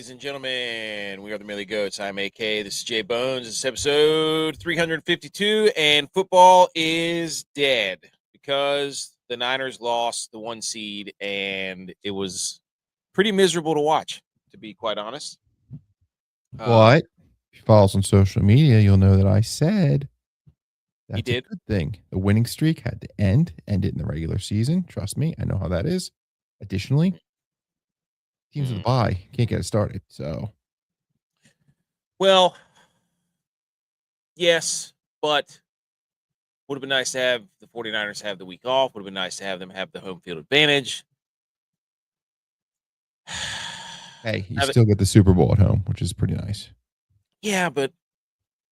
Ladies and gentlemen, we are the Millie Goats. I'm AK. This is JBonez. This is episode 352, and football is dead because the Niners lost the 1 seed, and it was pretty miserable to watch, to be quite honest. But if you follow us on social media, you'll know that I said that's a good thing. The winning streak had to end it in the regular season. Trust me, I know how that is. Additionally, teams with a bye can't get it started. So, well, yes, but would have been nice to have the 49ers have the week off. Would have been nice to have them have the home field advantage. hey, you still get the Super Bowl at home, which is pretty nice. Yeah, but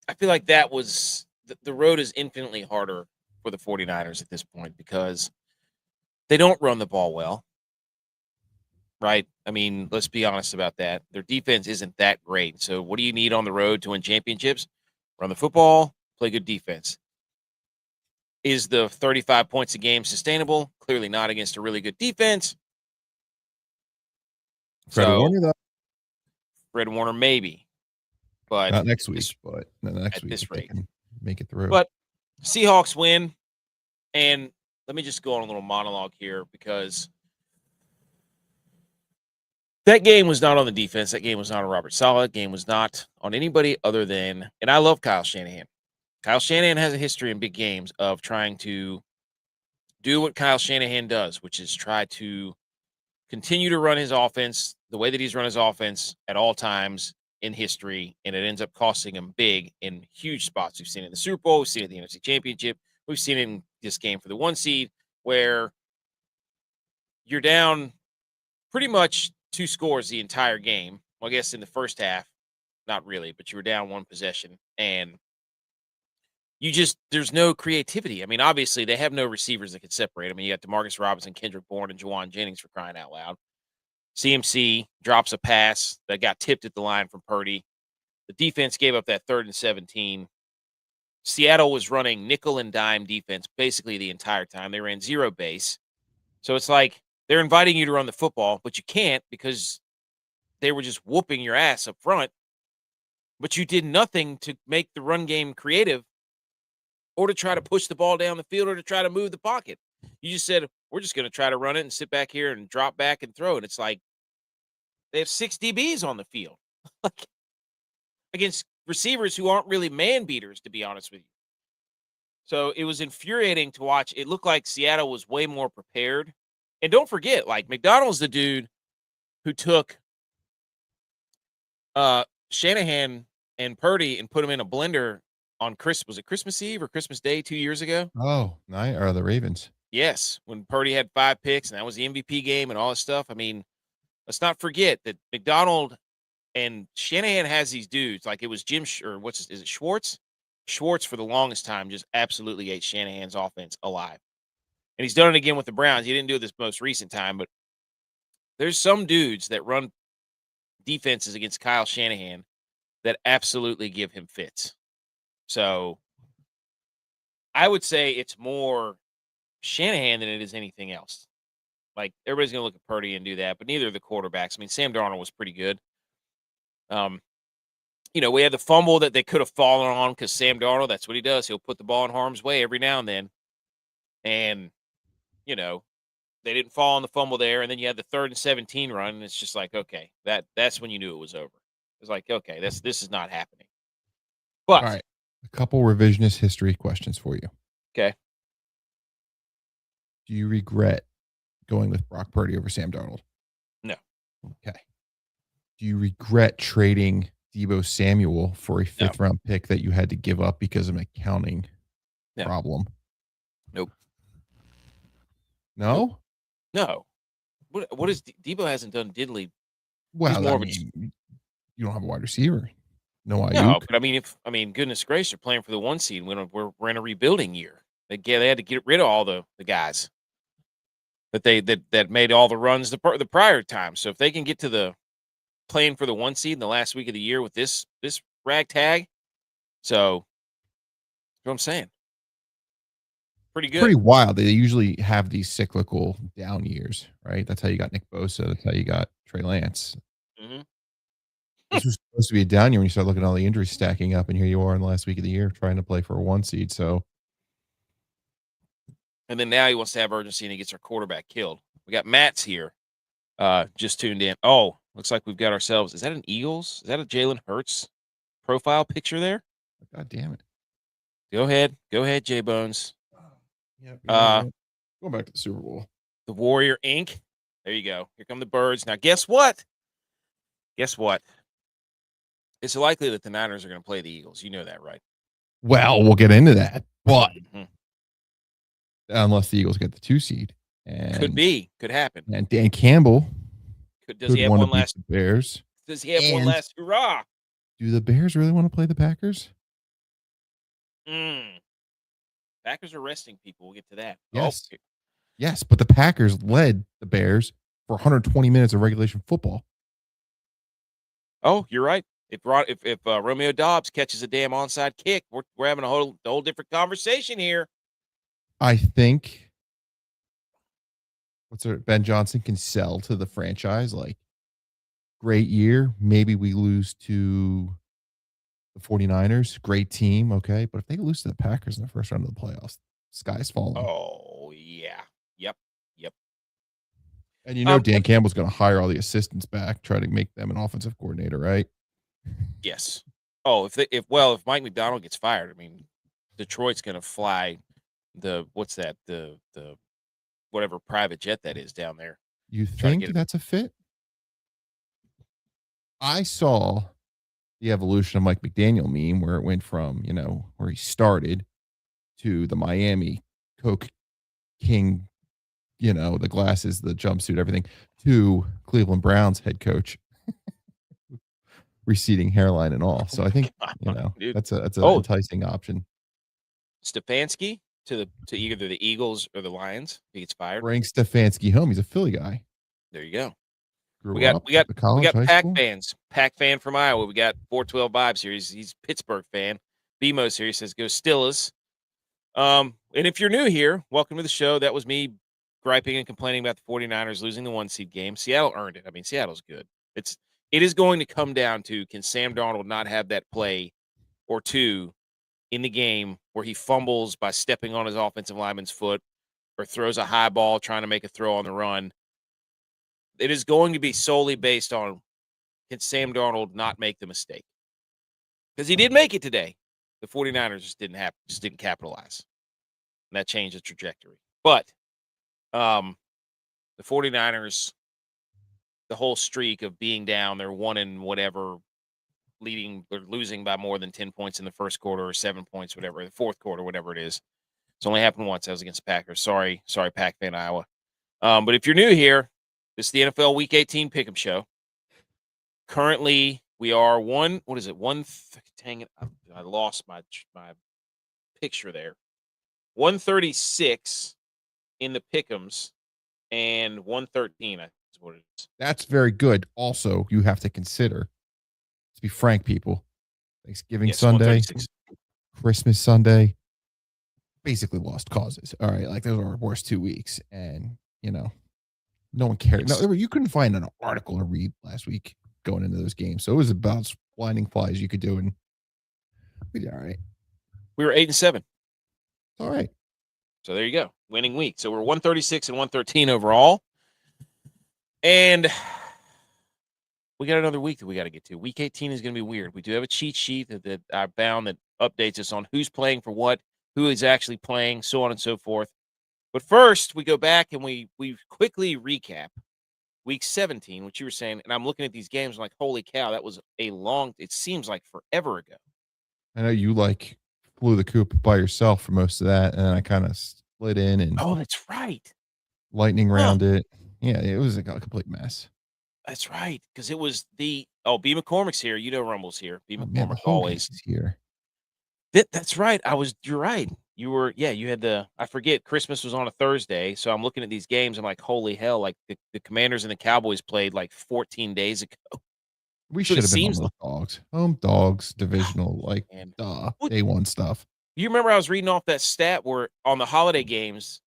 I feel like that was the road is infinitely harder for the 49ers at this point because they don't run the ball well. Right? I mean, let's be honest about that. Their defense isn't that great. So what do you need on the road to win championships? Run the football, play good defense. Is the 35 points a game sustainable? Clearly not against a really good defense. Fred Warner, though. Fred Warner, maybe. But not next week, but next week this rate. They can make it through. But Seahawks win. And let me just go on a little monologue here because that game was not on the defense. That game was not on Robert Saleh. That game was not on anybody other than, and I love Kyle Shanahan. Kyle Shanahan has a history in big games of trying to do what Kyle Shanahan does, which is try to continue to run his offense the way that he's run his offense at all times in history, and it ends up costing him big in huge spots. We've seen it in the Super Bowl. We've seen it in the NFC Championship. We've seen it in this game for the 1 seed where you're down pretty much 2 scores the entire game. Well, I guess in the first half, not really, but you were down 1 possession, and there's no creativity. I mean, obviously, they have no receivers that can separate. I mean, you got DeMarcus Robinson, Kendrick Bourne, and Juwan Jennings for crying out loud. CMC drops a pass that got tipped at the line from Purdy. The defense gave up that 3rd and 17. Seattle was running nickel and dime defense basically the entire time. They ran 0 base. So it's like they're inviting you to run the football, but you can't because they were just whooping your ass up front. But you did nothing to make the run game creative or to try to push the ball down the field or to try to move the pocket. You just said, we're just going to try to run it and sit back here and drop back and throw. And it's like they have 6 DBs on the field against receivers who aren't really man beaters, to be honest with you. So it was infuriating to watch. It looked like Seattle was way more prepared. And don't forget, like, McDonald's the dude who took Shanahan and Purdy and put them in a blender on was it Christmas Eve or Christmas Day 2 years ago? Oh, or the Ravens. Yes, when Purdy had 5 picks and that was the MVP game and all this stuff. I mean, let's not forget that McDonald and Shanahan has these dudes. Like it was Jim, or is it Schwartz? Schwartz for the longest time just absolutely ate Shanahan's offense alive. And he's done it again with the Browns. He didn't do it this most recent time, but there's some dudes that run defenses against Kyle Shanahan that absolutely give him fits. So I would say it's more Shanahan than it is anything else. Like everybody's going to look at Purdy and do that, but neither of the quarterbacks. I mean, Sam Darnold was pretty good. We had the fumble that they could have fallen on because Sam Darnold, that's what he does. He'll put the ball in harm's way every now and then. And, they didn't fall on the fumble there. And then you had the 3rd and 17 run. And it's just like, okay, that's when you knew it was over. It was like, okay, this is not happening. But all right, a couple revisionist history questions for you. Okay. Do you regret going with Brock Purdy over Sam Darnold? No. Okay. Do you regret trading Deebo Samuel for a 5th round pick that you had to give up because of an accounting problem? Nope. No? No. What is Deebo hasn't done diddly? Well, you don't have a wide receiver. No, but I mean, goodness gracious, you're playing for the 1 seed when we're in a rebuilding year. They had to get rid of all the guys that made all the runs the prior time. So if they can get to the playing for the 1 seed in the last week of the year with this ragtag, so that's what I'm saying. Pretty good. Pretty wild. They usually have these cyclical down years, right? That's how you got Nick Bosa. That's how you got Trey Lance. Mm-hmm. This was supposed to be a down year when you start looking at all the injuries stacking up, and here you are in the last week of the year trying to play for a 1 seed. So And then now he wants to have urgency and he gets our quarterback killed. We got Matt's here. Just tuned in. Oh, looks like we've got ourselves. Is that an Eagles? Is that a Jalen Hurts profile picture there? God damn it. Go ahead, JBonez. Yeah. Going back to the Super Bowl. The Warrior Inc. There you go. Here come the birds. Now, guess what? It's likely that the Niners are going to play the Eagles. You know that, right? Well, we'll get into that, but Mm-hmm. unless the Eagles get the 2 seed, and could happen. And Dan Campbell does he have one last? The Bears. Does he have one last hurrah? Do the Bears really want to play the Packers? Packers are resting people. We'll get to that. Yes. Oh. Yes, but the Packers led the Bears for 120 minutes of regulation football. Oh, you're right. If Romeo Dobbs catches a damn onside kick, we're having a whole different conversation here. I think Ben Johnson can sell to the franchise like, great year. Maybe we lose to the 49ers. Great team, okay? But if they lose to the Packers in the first round of the playoffs, sky's falling. Oh, yeah. Yep. And Dan Campbell's going to hire all the assistants back, try to make them an offensive coordinator, right? Yes. Oh, if Mike McDonald gets fired, I mean, Detroit's going to fly the whatever private jet that is down there. You think that's a fit? I saw the evolution of Mike McDaniel meme where it went from, where he started to the Miami Coke King, the glasses, the jumpsuit, everything, to Cleveland Browns head coach. Receding hairline and all. So I think, that's an enticing option. Stefanski to either the Eagles or the Lions. He gets fired. Bring Stefanski home. He's a Philly guy. There you go. We got Pack fans. Pack fan from Iowa. We got 412 vibes here. He's a Pittsburgh fan. BMO's here. He says, "Go Steelers." And if you're new here, welcome to the show. That was me griping and complaining about the 49ers losing the 1 seed game. Seattle earned it. I mean, Seattle's good. It is going to come down to, can Sam Darnold not have that play or two in the game where he fumbles by stepping on his offensive lineman's foot or throws a high ball trying to make a throw on the run? It is going to be solely based on, can Sam Darnold not make the mistake? Because he did make it today. The 49ers just didn't capitalize. And that changed the trajectory. But the 49ers, the whole streak of being down, they're 1 and whatever, losing by more than 10 points in the first quarter or 7 points, whatever, the fourth quarter, whatever it is. It's only happened once. That was against the Packers. Sorry, Pack fan Iowa. But if you're new here, this is the NFL Week 18 Pick'em Show. Currently, we are dang it, I lost my picture there. 136 in the Pick'ems and 113, I think is what it is. That's very good. Also, you have to consider, to be frank, people, Thanksgiving Sunday, Christmas Sunday, basically lost causes. All right, like those are our worst 2 weeks, and no one cared. No, you couldn't find an article to read last week going into those games, so it was about as blinding flies you could do, and we did all right. We were 8-7. All right. So there you go, winning week. So we're 136 and 113 overall, and we got another week that we got to get to. Week 18 is going to be weird. We do have a cheat sheet that I found that updates us on who's playing for what, who is actually playing, so on and so forth. But first, we go back and we quickly recap Week 17, which you were saying, and I'm looking at these games, I'm like, holy cow, that was it seems like forever ago. I know you flew the coop by yourself for most of that, and then I kind of slid in and that's right. Lightning round it. Yeah, it was a complete mess. That's right, because it was B McCormick's here. Rumble's here. B McCormick always here. That's right. You're right. You had I forget, Christmas was on a Thursday, so I'm looking at these games, I'm like, holy hell, like the Commanders and the Cowboys played like 14 days ago. We should have been home dogs, divisional, day one stuff. You remember I was reading off that stat where on the holiday games,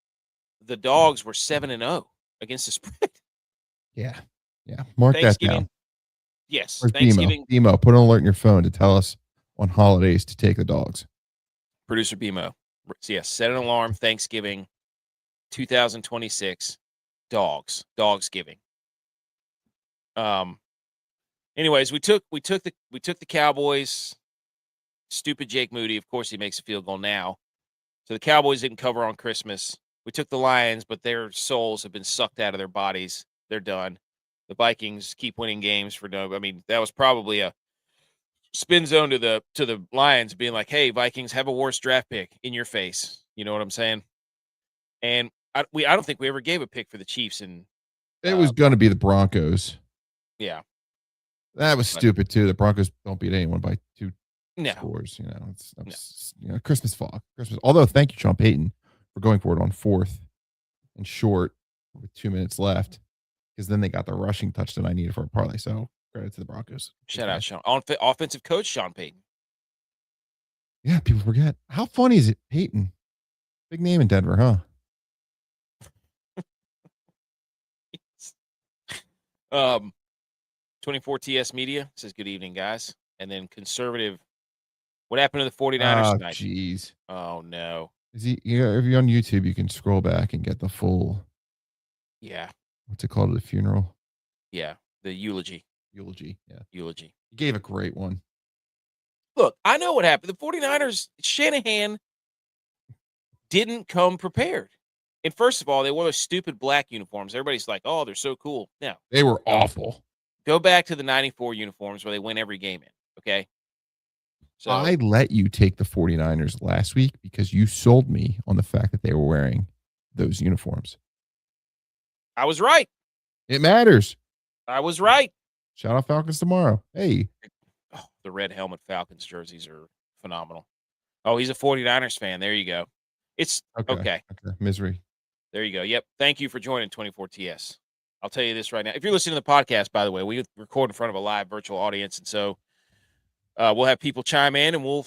the dogs were 7-0 against the spread. Yeah. Mark that down. Yes, Where's Thanksgiving. BMO, put an alert in your phone to tell us on holidays to take the dogs. Producer BMO. So yes, set an alarm. Thanksgiving, 2026. Dogsgiving. Anyways, we took the Cowboys. Stupid Jake Moody. Of course, he makes a field goal now. So the Cowboys didn't cover on Christmas. We took the Lions, but their souls have been sucked out of their bodies. They're done. The Vikings keep winning games for no. I mean, that was probably a spin zone to the Lions, being like, "Hey, Vikings, have a worse draft pick in your face." You know what I'm saying? And I don't think we ever gave a pick for the Chiefs. And It was going to be the Broncos. yeah, that was stupid too. The Broncos don't beat anyone by two no. scores. It's Christmas fog. Christmas. Although, thank you, Sean Payton, for going for it on 4th and short with 2 minutes left, because then they got the rushing touchdown I needed for a parlay. So credit to the Broncos. Shout out Sean, offensive coach Sean Payton. Yeah, people forget. How funny is it, Payton? Big name in Denver, huh? 24 TS Media says, "Good evening, guys." And then conservative, what happened to the 49ers tonight? Jeez. Oh, no. If you're on YouTube, you can scroll back and get the full. Yeah. What's it called at the funeral? Yeah. The eulogy. Yeah. Eulogy. You gave a great one. Look, I know what happened. The 49ers, Shanahan didn't come prepared. And first of all, they wore those stupid black uniforms. Everybody's like, "Oh, they're so cool." No. They were awful. Go back to the 94 uniforms where they win every game in, okay? So I let you take the 49ers last week because you sold me on the fact that they were wearing those uniforms. I was right. It matters. I was right. Shout out Falcons tomorrow. Hey. Oh, the red helmet Falcons jerseys are phenomenal. Oh, he's a 49ers fan. There you go. It's okay. Misery. There you go. Yep. Thank you for joining 24 TS. I'll tell you this right now. If you're listening to the podcast, by the way, we record in front of a live virtual audience, and so we'll have people chime in, and we'll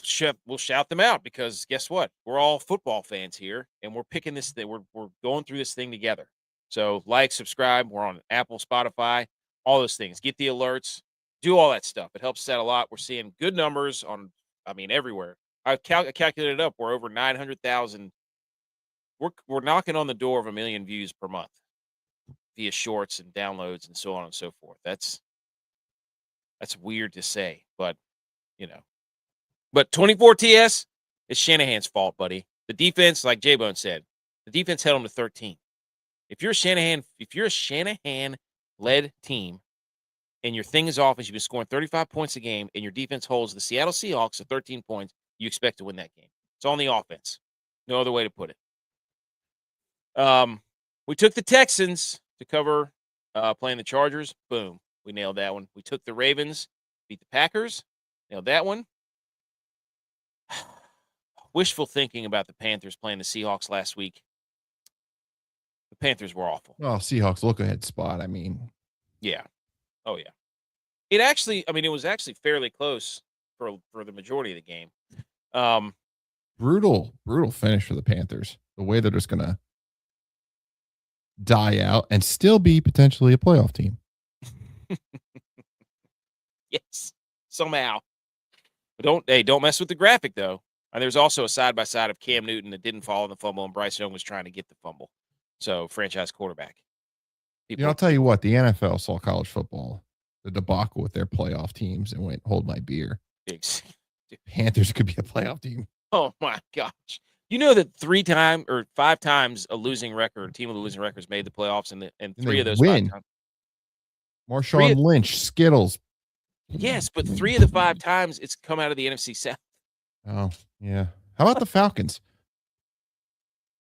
shout them out, because guess what? We're all football fans here, and we're picking this thing. We're going through this thing together. So like, subscribe. We're on Apple, Spotify, all those things. Get the alerts. Do all that stuff. It helps us out a lot. We're seeing good numbers everywhere. I calculated it up. We're over 900,000. We're knocking on the door of 1 million views per month via shorts and downloads and so on and so forth. That's weird to say, but But 24 TS, it's Shanahan's fault, buddy. The defense, like JBonez said, the defense held them to 13. If you're a Shanahan-led team and your thing is offense, you've been scoring 35 points a game, and your defense holds the Seattle Seahawks to 13 points, you expect to win that game. It's on the offense. No other way to put it. We took the Texans to cover playing the Chargers. Boom. We nailed that one. We took the Ravens, beat the Packers. Nailed that one. Wishful thinking about the Panthers playing the Seahawks last week. The Panthers were awful. Well, Seahawks look ahead spot. I mean, yeah. Oh, yeah. It was actually fairly close for the majority of the game. Brutal finish for the Panthers. The way they're just going to die out and still be potentially a playoff team. Yes, somehow. But don't mess with the graphic, though. And there's also a side-by-side of Cam Newton that didn't fall in the fumble, and Bryce Young was trying to get the fumble. So, franchise quarterback. I'll tell you what, the NFL saw college football, the debacle with their playoff teams, and went, hold my beer. Panthers could be a playoff team. Oh, my gosh. You know that 5 times a losing record, team with a losing record has made the playoffs, and 3 of those win. 5 times. Marshawn Lynch, Skittles. Yes, but 3 of the 5 times it's come out of the NFC South. Oh, yeah. How about the Falcons?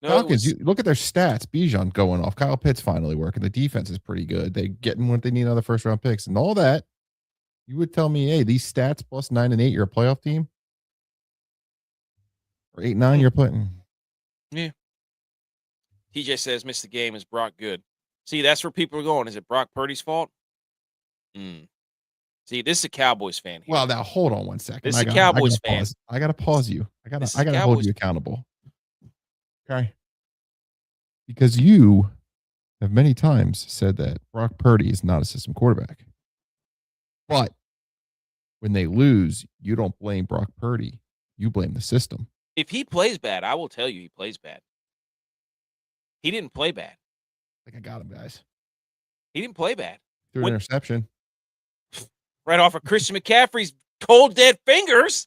No, Falcons, you look at their stats. Bijan going off. Kyle Pitts finally working. The defense is pretty good. They getting what they need on the first round picks and all that. You would tell me, hey, these stats plus 9 and 8, you're a playoff team? Or 8-9, you're playing. Yeah. TJ says, missed the game. Is Brock good? See, that's where people are going. Is it Brock Purdy's fault? See, this is a Cowboys fan here. Well, now hold on one second. This is a Cowboys fan. I gotta pause you. I gotta hold you accountable. Okay. Because you have many times said that Brock Purdy is not a system quarterback. But when they lose, you don't blame Brock Purdy. You blame the system. If he plays bad, I will tell you he plays bad. He didn't play bad. I got him, guys. He didn't play bad. Threw an interception. Right off of Christian McCaffrey's cold, dead fingers.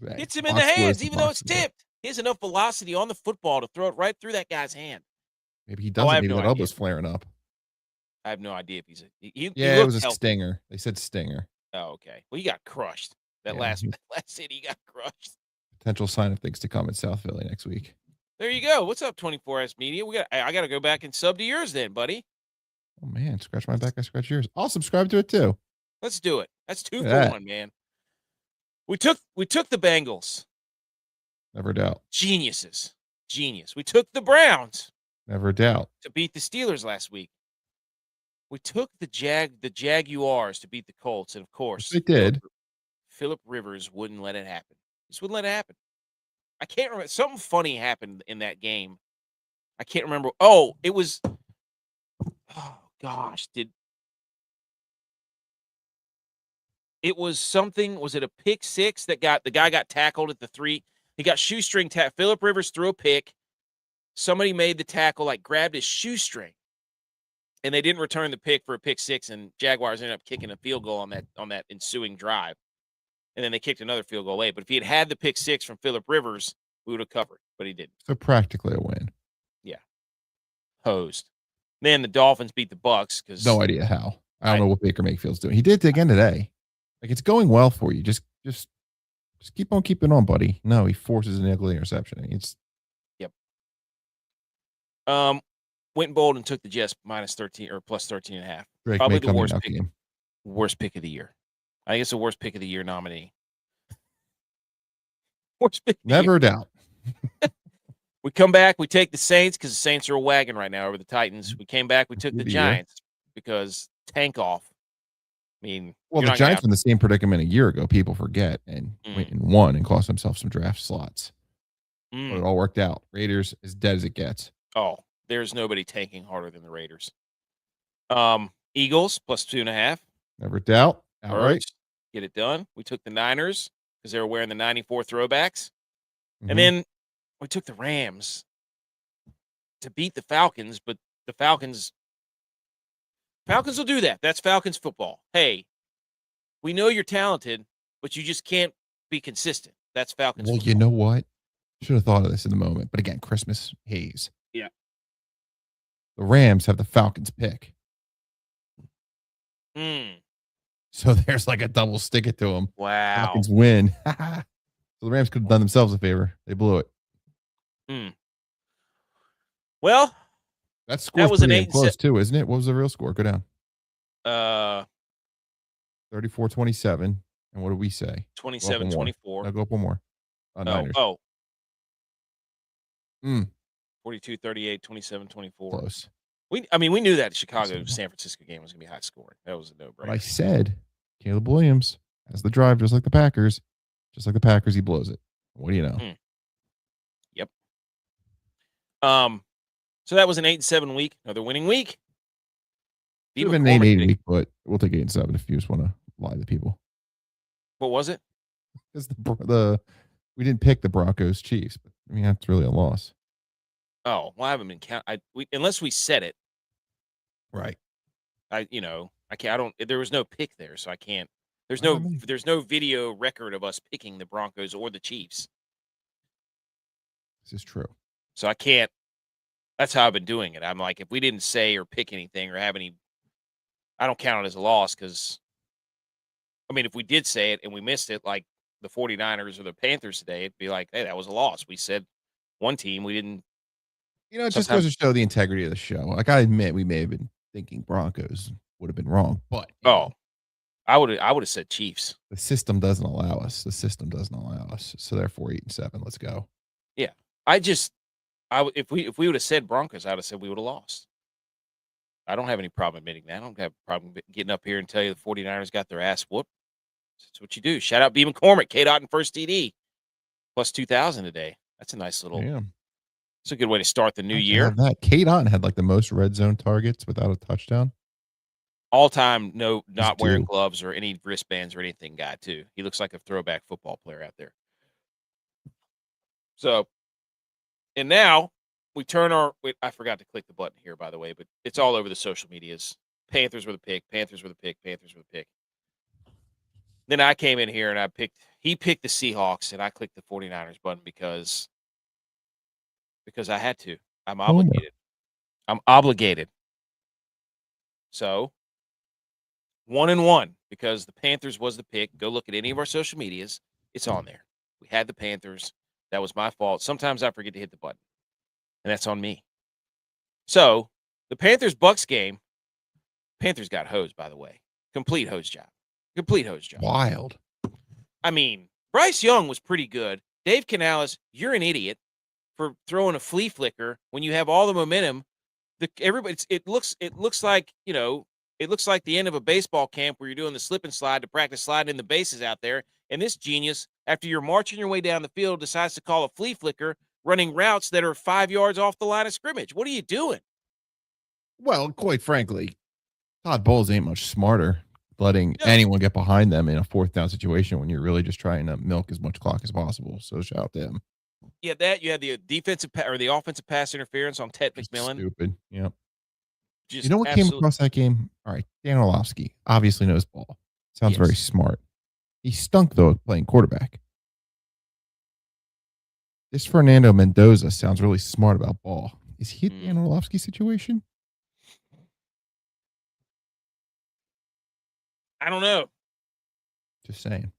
Right. Hits him in the hands, even though it's tipped. He has enough velocity on the football to throw it right through that guy's hand. Maybe he doesn't. Maybe that elbow's flaring up. I have no idea if he's it was a stinger. They said stinger. Oh, okay. Well, he got crushed. That last hit, he got crushed. Potential sign of things to come in South Philly next week. There you go. What's up, 24S Media? I got to go back and sub to yours then, buddy. Oh man, scratch my back, I scratch yours. I'll subscribe to it too. Let's do it. That's 2 for 1, man. We took the Bengals. Never doubt. Geniuses. Genius. We took the Browns. Never doubt. To beat the Steelers last week. We took the Jaguars to beat the Colts, and of course, they did. Philip Rivers wouldn't let it happen. Just wouldn't let it happen. I can't remember. Something funny happened in that game. I can't remember. Oh, it was. Oh gosh, it was something? Was it a pick six the guy got tackled at the 3? He got shoestring tacked. Philip Rivers threw a pick. Somebody made the tackle, grabbed his shoestring. And they didn't return the pick for a pick six, and Jaguars ended up kicking a field goal on that ensuing drive. And then they kicked another field goal late. But if he had the pick six from Philip Rivers, we would have covered. But he didn't. So practically a win. Yeah. Hosed. Then the Dolphins beat the Bucks because no idea how. I don't know what Baker Mayfield's doing. He did it again today. It's going well for you. Just keep on keeping on, buddy. No, he forces an ugly interception. Yep. Went bold and took the Jets minus 13 or plus 13.5. Drake Probably the worst pick, game. Worst pick of the year. I guess the worst pick of the year nominee. Worst pick. Never doubt. We come back. We take the Saints because the Saints are a wagon right now over the Titans. We came back. We took the Giants because tank off. I mean, well, the Giants were in the same predicament a year ago. People forget and went and won and cost themselves some draft slots. But it all worked out. Raiders as dead as it gets. Oh. There's nobody tanking harder than the Raiders. Eagles plus 2.5. Never doubt. Outright. Get it done. We took the Niners because they were wearing the 94 throwbacks. And then we took the Rams to beat the Falcons, but the Falcons will do that. That's Falcons football. Hey, we know you're talented, but you just can't be consistent. That's Falcons football. You know what? Should have thought of this in the moment. But again, Christmas haze. Yeah. The Rams have the Falcons pick. So there's a double stick it to them. Wow. Falcons win. So the Rams could have done themselves a favor. They blew it. Well, that was pretty close too, isn't it? What was the real score? Go down. 34-27. And what did we say? 27-24. Now go up one more. Niners. 42-38, 27-24. Close. We knew that the Chicago-San Francisco game was going to be high scoring. That was a no-brainer. I said Caleb Williams has the drive just like the Packers. Just like the Packers, he blows it. What do you know? Yep. So that was an 8-7 week. Another winning week. It would have been an 8-8 week, but we'll take 8-7 if you just want to lie to people. What was it? Because we didn't pick the Broncos Chiefs, but that's really a loss. Oh, well, I haven't been unless we said it. Right. I can't. There was no pick there, so I can't. There's no video record of us picking the Broncos or the Chiefs. This is true. So I can't. That's how I've been doing it. I'm like, if we didn't say or pick anything or have any, I don't count it as a loss because, if we did say it and we missed it, like the 49ers or the Panthers today, it'd be like, hey, that was a loss. We said one team, we didn't. It just goes to show the integrity of the show. I admit we may have been thinking Broncos would have been wrong, but I would have said Chiefs. The system doesn't allow us. So therefore 8-7. Let's go. Yeah, if we would have said Broncos, I would have said we would have lost. I don't have any problem admitting that. I don't have a problem getting up here and tell you the 49ers got their ass whooped. That's what you do. Shout out B. McCormick, K-Dot and first TD plus 2,000 today. That's a nice little. Yeah. It's a good way to start the new year. That K-Dot had the most red zone targets without a touchdown. All time, no, not wearing due. gloves or any wristbands or anything guy, too. He looks like a throwback football player out there. So, and now we turn our. Wait, I forgot to click the button here, by the way, but it's all over the social medias. Panthers were the pick. Panthers were the pick. Panthers were the pick. Then I came in here and he picked the Seahawks, and I clicked the 49ers button because I had to. I'm Homer. obligated. So 1-1 because the Panthers was the pick. Go look at any of our social medias. It's on there. We had the Panthers. That was my fault. Sometimes I forget to hit the button, and that's on me. So the Panthers-Bucks game, Panthers got hosed, by the way. Complete hose job. Wild. I mean, Bryce Young was pretty good. Dave Canales, you're an idiot for throwing a flea flicker when you have all the momentum. It looks like, it looks like the end of a baseball camp where you're doing the slip and slide to practice sliding in the bases out there. And this genius, after you're marching your way down the field, decides to call a flea flicker running routes that are 5 yards off the line of scrimmage. What are you doing? Well, quite frankly, Todd Bowles ain't much smarter letting No. anyone get behind them in a 4th down situation when you're really just trying to milk as much clock as possible. So shout out to him. Yeah, that you had the the offensive pass interference on Ted McMillan. Stupid. Yep. Just You know what came across that game? All right, Dan Orlovsky obviously knows ball. Sounds very smart. He stunk though at playing quarterback. This Fernando Mendoza sounds really smart about ball. Is he a Dan Orlovsky situation? I don't know. Just saying.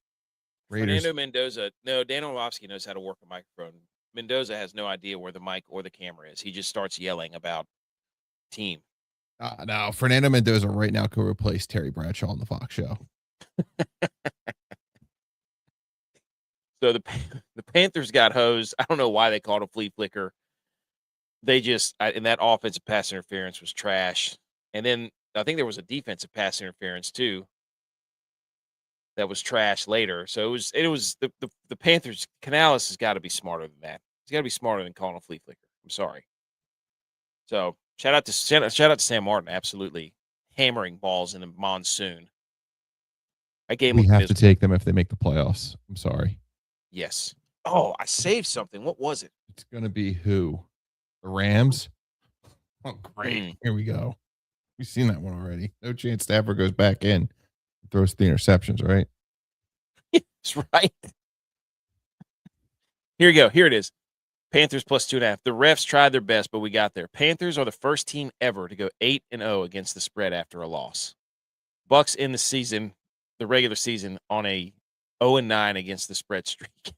Raiders. Fernando Mendoza. No, Dan Orlovsky knows how to work a microphone. Mendoza has no idea where the mic or the camera is. He just starts yelling about team. No, Fernando Mendoza right now could replace Terry Bradshaw on the Fox show. So the Panthers got hosed. I don't know why they called a flea flicker. They just and that offensive pass interference was trash. And then I think there was a defensive pass interference too. That was trash later. So it was the Panthers. Canales has got to be smarter than that. He's got to be smarter than calling a flea flicker. I'm sorry. So shout out to Sam Martin. Absolutely hammering balls in the monsoon. We have to take them if they make the playoffs. I'm sorry. Yes. Oh, I saved something. What was it? It's going to be who? The Rams? Oh, great. Here we go. We've seen that one already. No chance Stafford goes back in and throws the interceptions, right? That's right. Here we go. Here it is. Panthers plus 2.5. The refs tried their best, but we got there. Panthers are the first team ever to go 8-0 against the spread after a loss. Bucks in the regular season, on a 0-9 against the spread streak.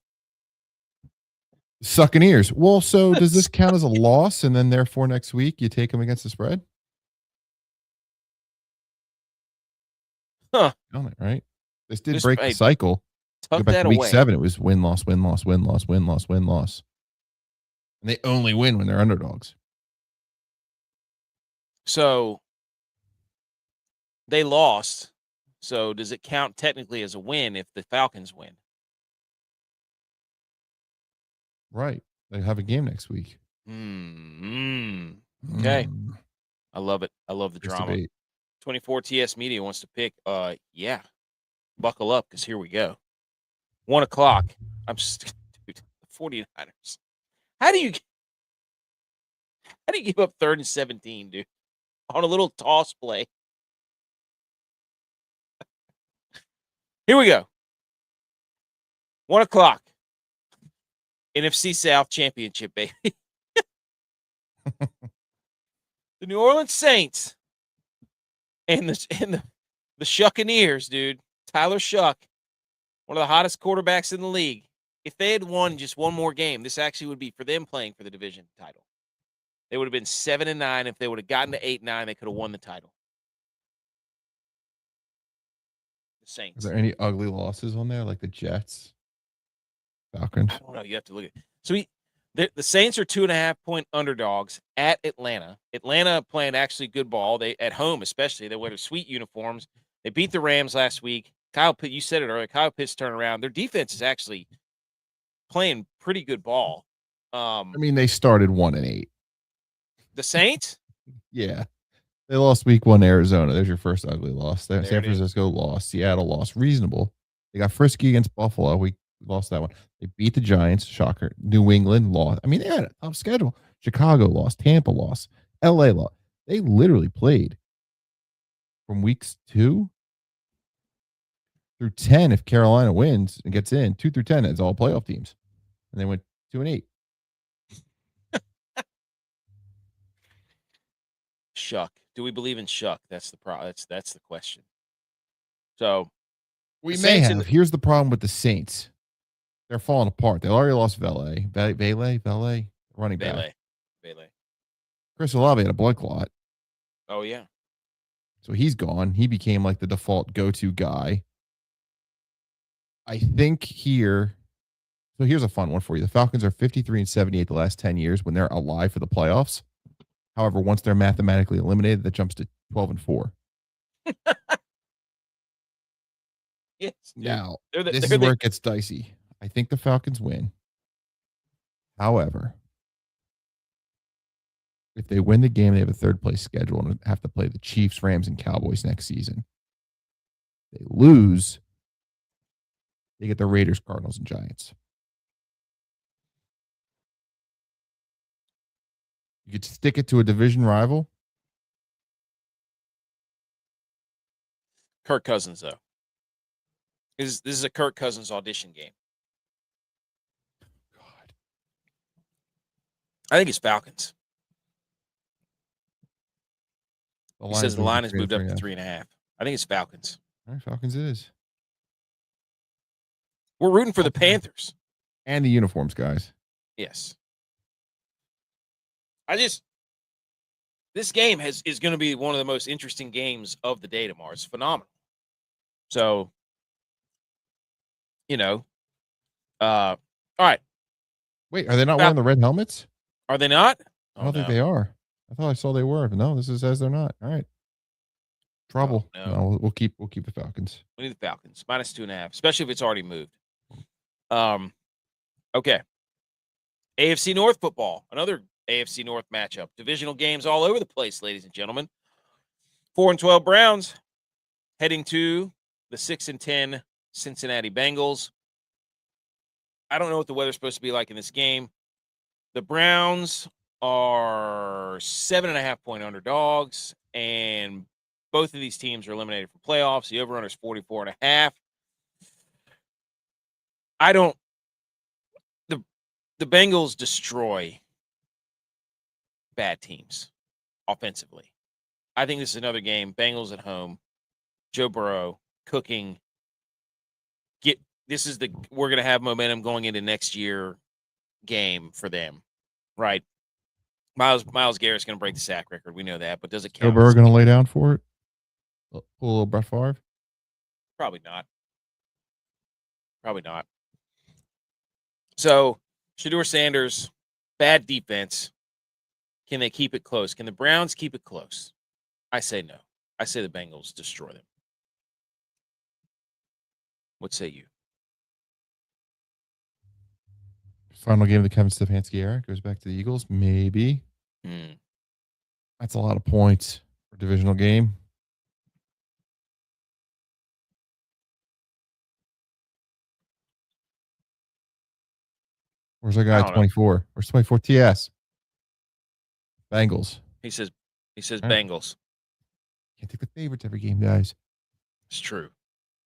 Sucking ears. Well, so does this count as a loss, and then therefore next week you take them against the spread? Huh. Right? This did break the cycle. Tuck Go back that to week away. 7, it was win, loss, win, loss, win, loss, win, loss, win, loss. And they only win when they're underdogs. So they lost. So does it count technically as a win if the Falcons win? Right. They have a game next week. Okay. I love it. I love the drama. Debate. 24 TS Media wants to pick. Yeah. Buckle up because here we go. 1 o'clock. Dude, the 49ers. How do you give up 3rd and 17, dude? On a little toss play. Here we go. 1 o'clock. NFC South Championship, baby. The New Orleans Saints and the Shuccaneers, dude. Tyler Shuck, one of the hottest quarterbacks in the league. If they had won just one more game, this actually would be for them playing for the division title. They would have been 7-9. If they would have gotten to 8-9, they could have won the title. The Saints. Are there any ugly losses on there, like the Jets, Falcons? I don't know. You have to look at it. So the Saints are 2.5-point underdogs at Atlanta. Atlanta playing actually good ball. They at home, especially. They wear their sweet uniforms. They beat the Rams last week. Kyle Pitt, you said it earlier. Kyle Pitt's turned around. Their defense is actually playing pretty good ball. I mean, they started 1-8. The Saints? Yeah. They lost week 1 to Arizona. There's your first ugly loss. San There it is. Francisco lost. Seattle lost. Reasonable. They got frisky against Buffalo. We lost that one. They beat the Giants. Shocker. New England lost. I mean, they had a tough schedule. Chicago lost. Tampa lost. LA lost. They literally played from weeks 2 through 10. If Carolina wins and gets in, 2 through 10, it's all playoff teams. And they went 2-8. Shuck. Do we believe in Shuck? That's the that's the question. So we may have. Here's the problem with the Saints. They're falling apart. They already lost Valet, running back. Valet. Chris Olave had a blood clot. Oh, yeah. So he's gone. He became like the default go-to guy. I think here. So here's a fun one for you. The Falcons are 53-78 the last 10 years when they're alive for the playoffs. However, once they're mathematically eliminated, that jumps to 12-4. Yes. Now, this is where it gets dicey. I think the Falcons win. However, if they win the game, they have a third place schedule and have to play the Chiefs, Rams, and Cowboys next season. They lose, they get the Raiders, Cardinals, and Giants. You could stick it to a division rival. Kirk Cousins, though. This is a Kirk Cousins audition game. God. I think it's Falcons. He says the line has moved up to 3.5. I think it's Falcons. All right, Falcons it is. We're rooting for the Panthers. And the uniforms, guys. Yes. This game is going to be one of the most interesting games of the day tomorrow. It's phenomenal. So, all right. Wait, are they not wearing the red helmets? Are they not? I don't think they are. I thought I saw they were. But no, this says they're not. All right. Trouble. No, we'll keep the Falcons. We need the Falcons. -2.5, especially if it's already moved. Okay. AFC North football. Another AFC North matchup. Divisional games all over the place, ladies and gentlemen. 4-12 Browns heading to the 6-10 Cincinnati Bengals. I don't know what the weather's supposed to be like in this game. The Browns are 7.5-point underdogs, and both of these teams are eliminated from playoffs. The over-under is 44.5. The Bengals destroy bad teams offensively. I think this is another game. Bengals at home. Joe Burrow cooking. We're going to have momentum going into next year game for them, right? Myles Garrett's going to break the sack record. We know that, but does it count? Joe Burrow going to lay down for it? Pull a little Brett Favre? Probably not. Probably not. So, Shedeur Sanders, bad defense. Can they keep it close? Can the Browns keep it close? I say no. I say the Bengals destroy them. What say you? Final game of the Kevin Stefanski era goes back to the Eagles. Maybe. That's a lot of points for a divisional game. Where's that guy at 24? Where's 24 TS? Bengals. He says Bengals. Can't take the favorites every game, guys. It's true.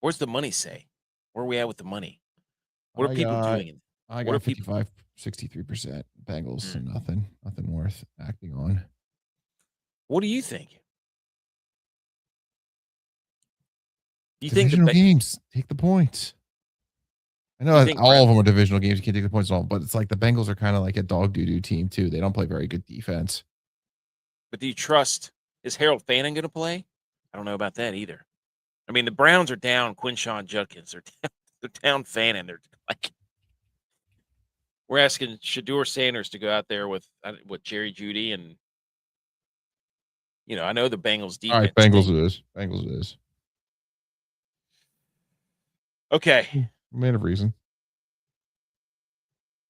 Where's the money say? Where are we at with the money? What are people doing? I got 55, 63%. Bengals and nothing worth acting on. What do you think? You think the games take the points? I know all of them are divisional games. You can't take the points on, but it's like the Bengals are kind of like a dog doo-doo team too. They don't play very good defense. But do you trust? Is Harold Fannin going to play? I don't know about that either. I mean, the Browns are down Quinshawn Judkins. They're down Fannin. They're like, we're asking Shedeur Sanders to go out there with Jerry Jeudy and I know the Bengals defense. All right, Bengals it is. Bengals it is. Okay. Man of reason.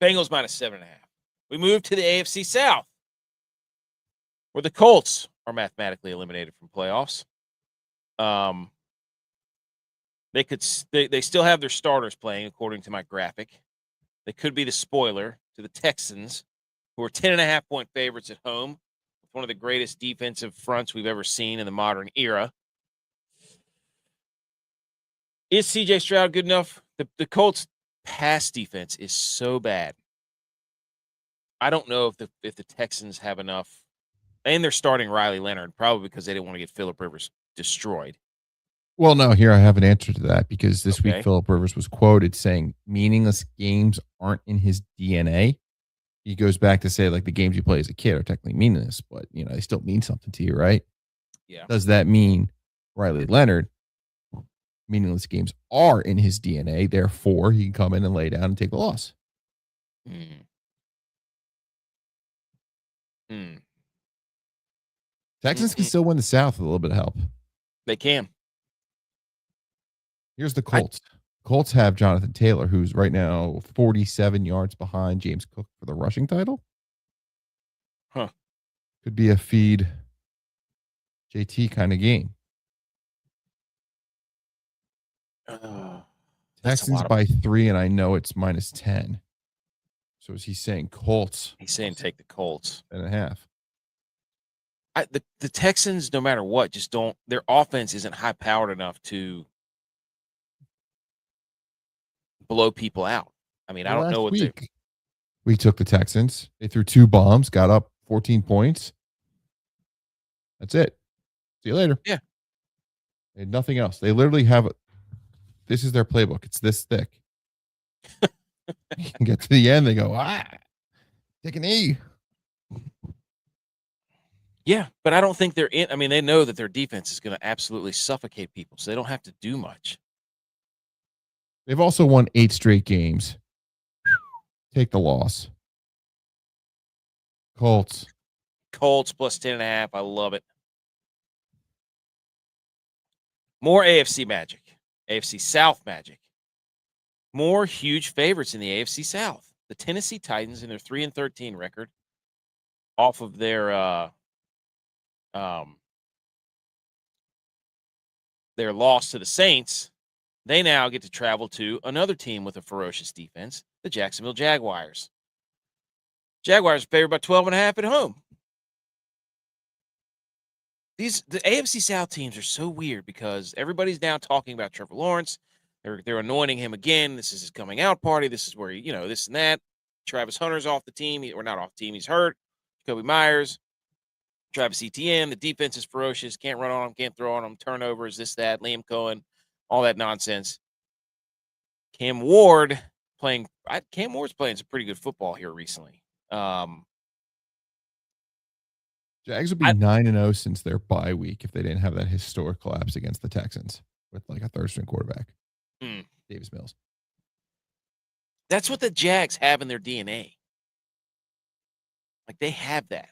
Bengals -7.5. We move to the AFC South, where the Colts are mathematically eliminated from playoffs. They still have their starters playing, according to my graphic. They could be the spoiler to the Texans, who are 10.5-point favorites at home, with one of the greatest defensive fronts we've ever seen in the modern era. Is C.J. Stroud good enough? The Colts' pass defense is so bad. I don't know if the Texans have enough. And they're starting Riley Leonard, probably because they didn't want to get Phillip Rivers destroyed. Well, no, here I have an answer to that, because this week Okay. Phillip Rivers was quoted saying meaningless games aren't in his DNA. He goes back to say, like, the games you play as a kid are technically meaningless, but, they still mean something to you, right? Yeah. Does that mean Riley Leonard, meaningless games are in his DNA, therefore he can come in and lay down and take the loss? Texans can still win the South with a little bit of help. They can. Here's the Colts. Colts have Jonathan Taylor, who's right now 47 yards behind James Cook for the rushing title. Huh. Could be a feed JT kind of game. Texans by 3, and I know it's -10. So is he saying Colts? He's saying take the Colts. 10.5. The Texans, no matter what, just don't. Their offense isn't high powered enough to blow people out. I mean, I don't know what we took the Texans. They threw 2 bombs, got up 14 points. That's it. See you later. Yeah. They had nothing else. They literally have. This is their playbook. It's this thick. You can get to the end. They go, take an E. Yeah, but I don't think they're in. I mean, they know that their defense is going to absolutely suffocate people, so they don't have to do much. They've also won 8 straight games. Take the loss. Colts plus 10.5. I love it. More AFC magic. AFC South magic. More huge favorites in the AFC South. The Tennessee Titans in their 3-13 record, off of their loss to the Saints, they now get to travel to another team with a ferocious defense, the Jacksonville Jaguars. Jaguars are favored by 12.5 at home. The AFC South teams are so weird because everybody's now talking about Trevor Lawrence. They're anointing him again. This is his coming out party. This is where this and that. Travis Hunter's off the team. Or not off the team. He's hurt. Jacoby Myers, Travis Etienne. The defense is ferocious. Can't run on him. Can't throw on him. Turnovers. This, that. Liam Cohen. All that nonsense. Cam Ward's playing some pretty good football here recently. Jags would be 9-0 since their bye week if they didn't have that historic collapse against the Texans with like a third-string quarterback, Davis Mills. That's what the Jags have in their DNA. Like, they have that.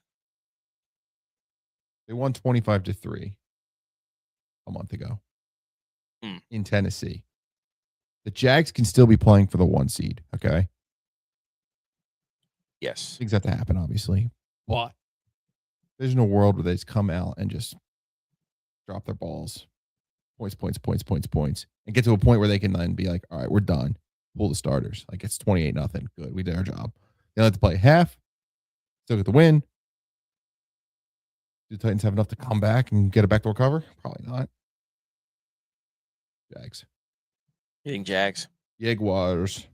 They won 25-3 a month ago in Tennessee. The Jags can still be playing for the 1 seed, okay? Yes. Things have to happen, obviously. But there's no world where they just come out and just drop their balls. Points, and get to a point where they can then be like, all right, we're done. Pull the starters. Like, it's 28-0. Good. We did our job. They have to play half. Still get the win. Do the Titans have enough to come back and get a backdoor cover? Probably not. Jags. You think Jags? Jaguars.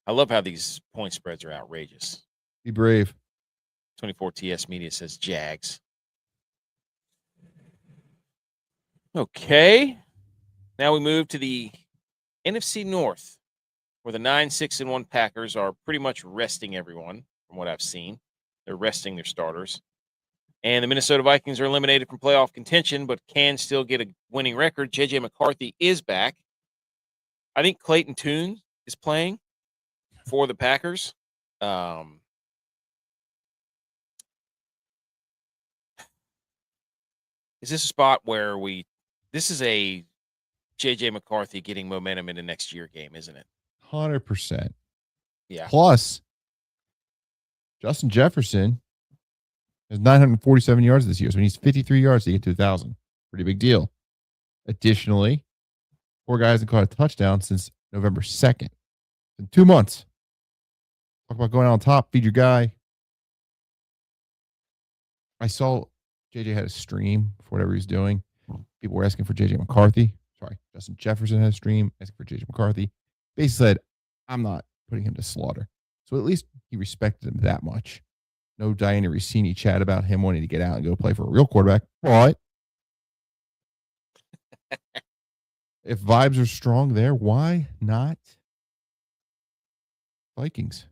I love how these point spreads are outrageous. Be brave. 24 TS Media says Jags. Okay. Now we move to the NFC North, where the 9-6-1 Packers are pretty much resting everyone, from what I've seen. They're resting their starters. And the Minnesota Vikings are eliminated from playoff contention, but can still get a winning record. J.J. McCarthy is back. I think Clayton Tune is playing for the Packers. Is this a spot where this is a J.J. McCarthy getting momentum in the next year game, isn't it? 100%. Yeah. Plus, Justin Jefferson Has 947 yards this year, so he needs 53 yards to get to 1,000. Pretty big deal. Additionally, 4 guys have caught a touchdown since November 2nd. In 2 months. Talk about going on top, feed your guy. I saw JJ had a stream for whatever he's doing. People were asking for JJ McCarthy. Sorry, Justin Jefferson had a stream asking for JJ McCarthy. Basically said, I'm not putting him to slaughter. So at least he respected him that much. No Diana Rossini chat about him wanting to get out and go play for a real quarterback. But if vibes are strong there, why not Vikings?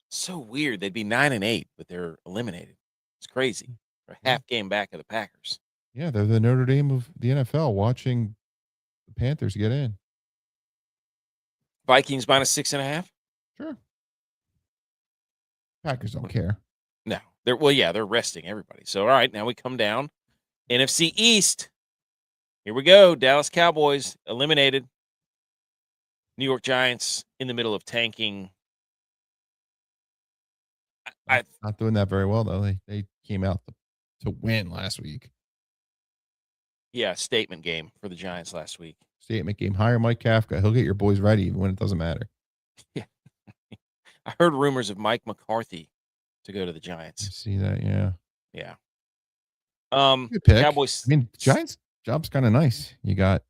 So weird. They'd be 9-8, but they're eliminated. It's crazy. They're a half game back of the Packers. Yeah, they're the Notre Dame of the NFL, watching the Panthers get in. Vikings -6.5. Sure. Packers don't care. No, they're resting everybody. So all right, now we come down. NFC East. Here we go. Dallas Cowboys eliminated. New York Giants in the middle of tanking. Not doing that very well though. They came out to win last week. Yeah, statement game for the Giants last week. Statement game. Hire Mike Kafka. He'll get your boys ready even when it doesn't matter. Yeah. I heard rumors of Mike McCarthy to go to the Giants. I see that, yeah. Yeah. Good pick. Cowboys. I mean, Giants' job's kind of nice. You got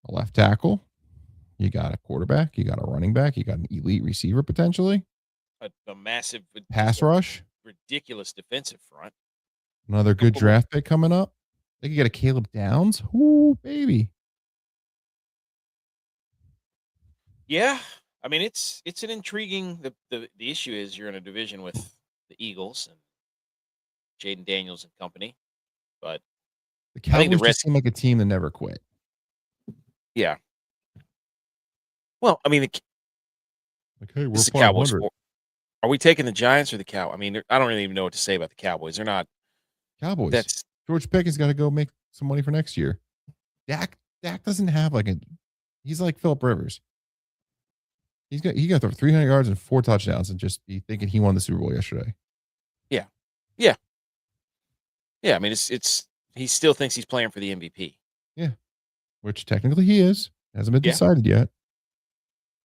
a left tackle, you got a quarterback, you got a running back, you got an elite receiver potentially. A massive pass rush. Ridiculous defensive front. Another good draft pick coming up. They could get a Caleb Downs. Ooh, baby. Yeah. I mean, it's an intriguing. The issue is you're in a division with the Eagles and Jaden Daniels and company, but the Cowboys just seem like a team that never quit. Yeah. Well, I mean, hey, we're the Cowboys. Are we taking the Giants or the Cow? I mean, I don't really even know what to say about the Cowboys. They're not Cowboys. That's George Pickens got to go make some money for next year. Dak doesn't have he's like Phillip Rivers. He got throw 300 yards and 4 touchdowns and just be thinking he won the Super Bowl yesterday. Yeah. Yeah. Yeah. I mean, it's he still thinks he's playing for the MVP. Yeah. Which technically he is. Hasn't been decided yet.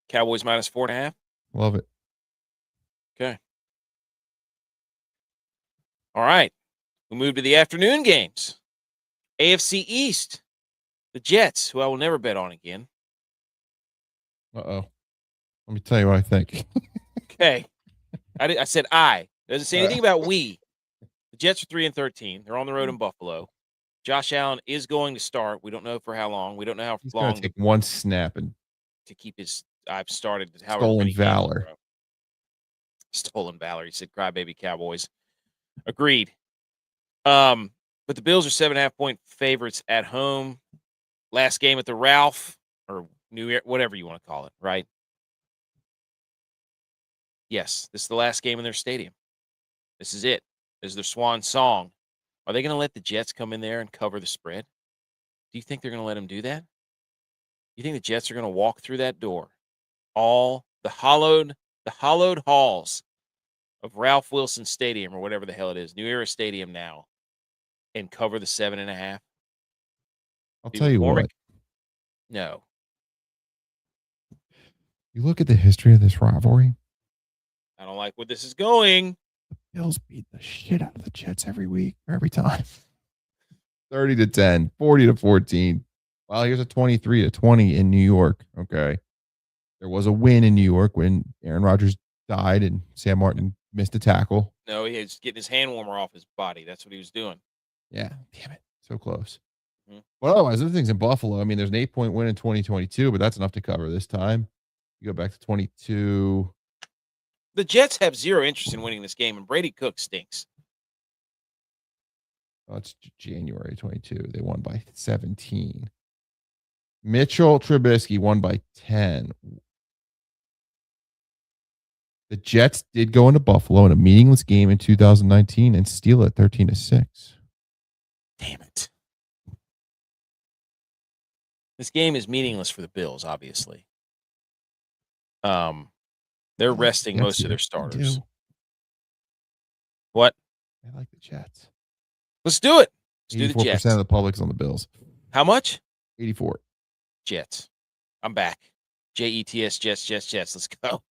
Cowboys -4.5. Love it. Okay. All right. We move to the afternoon games. AFC East. The Jets, who I will never bet on again. Uh-oh. Let me tell you what I think. Okay. I said I. Doesn't say anything about we. The Jets are 3-13. They're on the road in Buffalo. Josh Allen is going to start. We don't know for how long. We don't know how He's long. He's going to take one snap and to keep his. I've started. Stolen valor. Stolen valor. He said, "Crybaby Cowboys." Agreed. But the Bills are 7.5-point favorites at home. Last game at the Ralph or New Year, whatever you want to call it, right? Yes, this is the last game in their stadium. This is it. This is their swan song. Are they going to let the Jets come in there and cover the spread? Do you think they're going to let them do that? You think the Jets are going to walk through that door, all the hollowed halls of Ralph Wilson Stadium or whatever the hell it is, New Era Stadium now, and cover the 7.5? I'll tell you what. No. You look at the history of this rivalry. I don't like where this is going. The Bills beat the shit out of the Jets every week or every time. 30-10, 40-14. Well, here's a 23-20 in New York. Okay. There was a win in New York when Aaron Rodgers died and Sam Martin missed a tackle. No, he was getting his hand warmer off his body. That's what he was doing. Yeah. Damn it. So close. Mm-hmm. Well, otherwise, other things in Buffalo. I mean, there's an 8-point win in 2022, but that's enough to cover this time. You go back to 22. The Jets have zero interest in winning this game, and Brady Cook stinks. Oh, it's January 22. They won by 17. Mitchell Trubisky won by 10. The Jets did go into Buffalo in a meaningless game in 2019 and steal it 13-6. Damn it. This game is meaningless for the Bills, obviously. They're resting most of their starters. What? I like the Jets. Let's do it. Let's do the 84% Jets. of the public's on the Bills. How much? 84. Jets. I'm back. Jets, Jets. Let's go.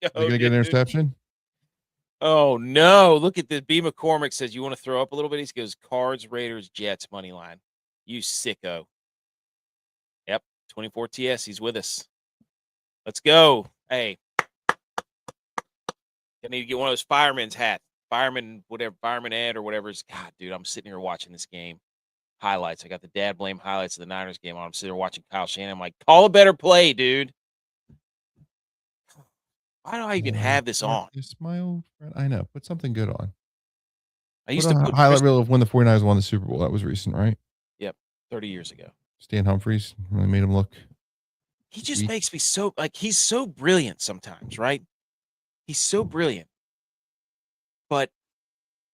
Are they going to get an interception? Oh, no. Look at this. B. McCormick says, you want to throw up a little bit? He goes, Cards, Raiders, Jets, money line. You sicko. Yep. 24 TS. He's with us. Let's go. Hey. I need to get one of those fireman's hats. Fireman, whatever, fireman Ed or whatever. God, dude, I'm sitting here watching this game. Highlights. I got the dad blame highlights of the Niners game on. I'm sitting there watching Kyle Shanahan. I'm like, call a better play, dude. Why do I even have this on? Smile. I know. Put something good on. I used to put highlight reel of when the 49ers won the Super Bowl. That was recent, right? Yep. 30 years ago. Stan Humphries really made him look. He just makes me so, he's so brilliant sometimes, right? He's so brilliant. But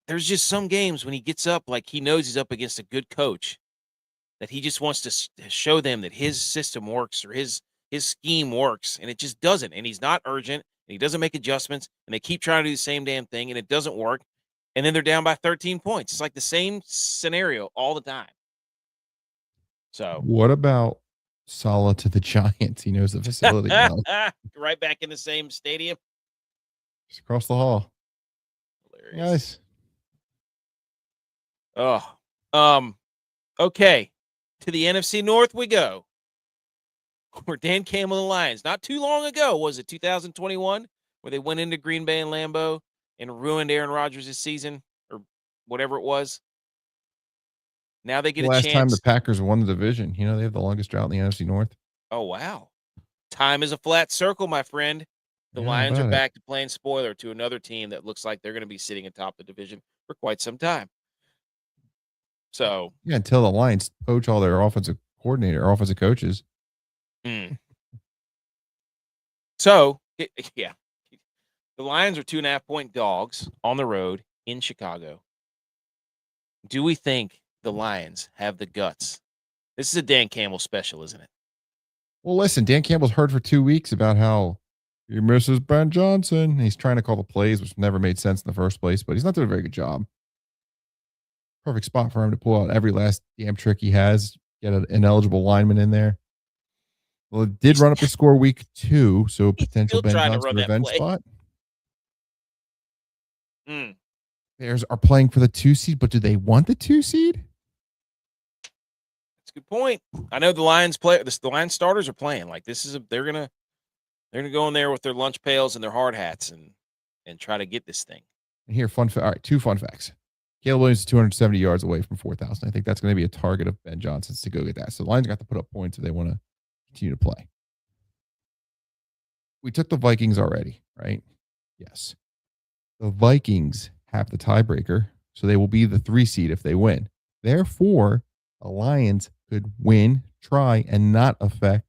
there's just some games when he gets up, like he knows he's up against a good coach, that he just wants to show them that his system works or his scheme works, and it just doesn't. And he's not urgent, and he doesn't make adjustments, and they keep trying to do the same damn thing, and it doesn't work. And then they're down by 13 points. It's like the same scenario all the time. So what about Saleh to the Giants? He knows the facility well. Right back in the same stadium. Just across the hall. Hilarious. Nice. Oh. Okay. To the NFC North we go. Where Dan Campbell and the Lions, not too long ago, was it 2021, where they went into Green Bay and Lambeau and ruined Aaron Rodgers' season or whatever it was. Now they get a chance. Last time the Packers won the division. You know, they have the longest drought in the NFC North. Oh, wow. Time is a flat circle, my friend. The Lions are back to playing spoiler to another team that looks like they're going to be sitting atop the division for quite some time. So yeah, until the Lions poach all their offensive coordinator or offensive coaches. So, yeah. The Lions are 2.5-point dogs on the road in Chicago. Do we think the Lions have the guts? This is a Dan Campbell special, isn't it? Well, listen, Dan Campbell's heard for 2 weeks about how he misses Ben Johnson. He's trying to call the plays, which never made sense in the first place, but he's not doing a very good job. Perfect spot for him to pull out every last damn trick he has, get an ineligible lineman in there. Well, it did run up the score week 2, so potential Ben Johnson revenge spot. Bears are playing for the 2 seed, but do they want the 2 seed? That's a good point. I know the Lions the Lions starters are playing. Like this is they're gonna go in there with their lunch pails and their hard hats and try to get this thing. And here, all right, 2 fun facts. Caleb Williams is 270 yards away from 4,000. I think that's going to be a target of Ben Johnson's to go get that. So the Lions got to put up points if they want to continue to play. We took the Vikings already, right? Yes. The Vikings have the tiebreaker, so they will be the 3 seed if they win. Therefore, the Lions could win, try, and not affect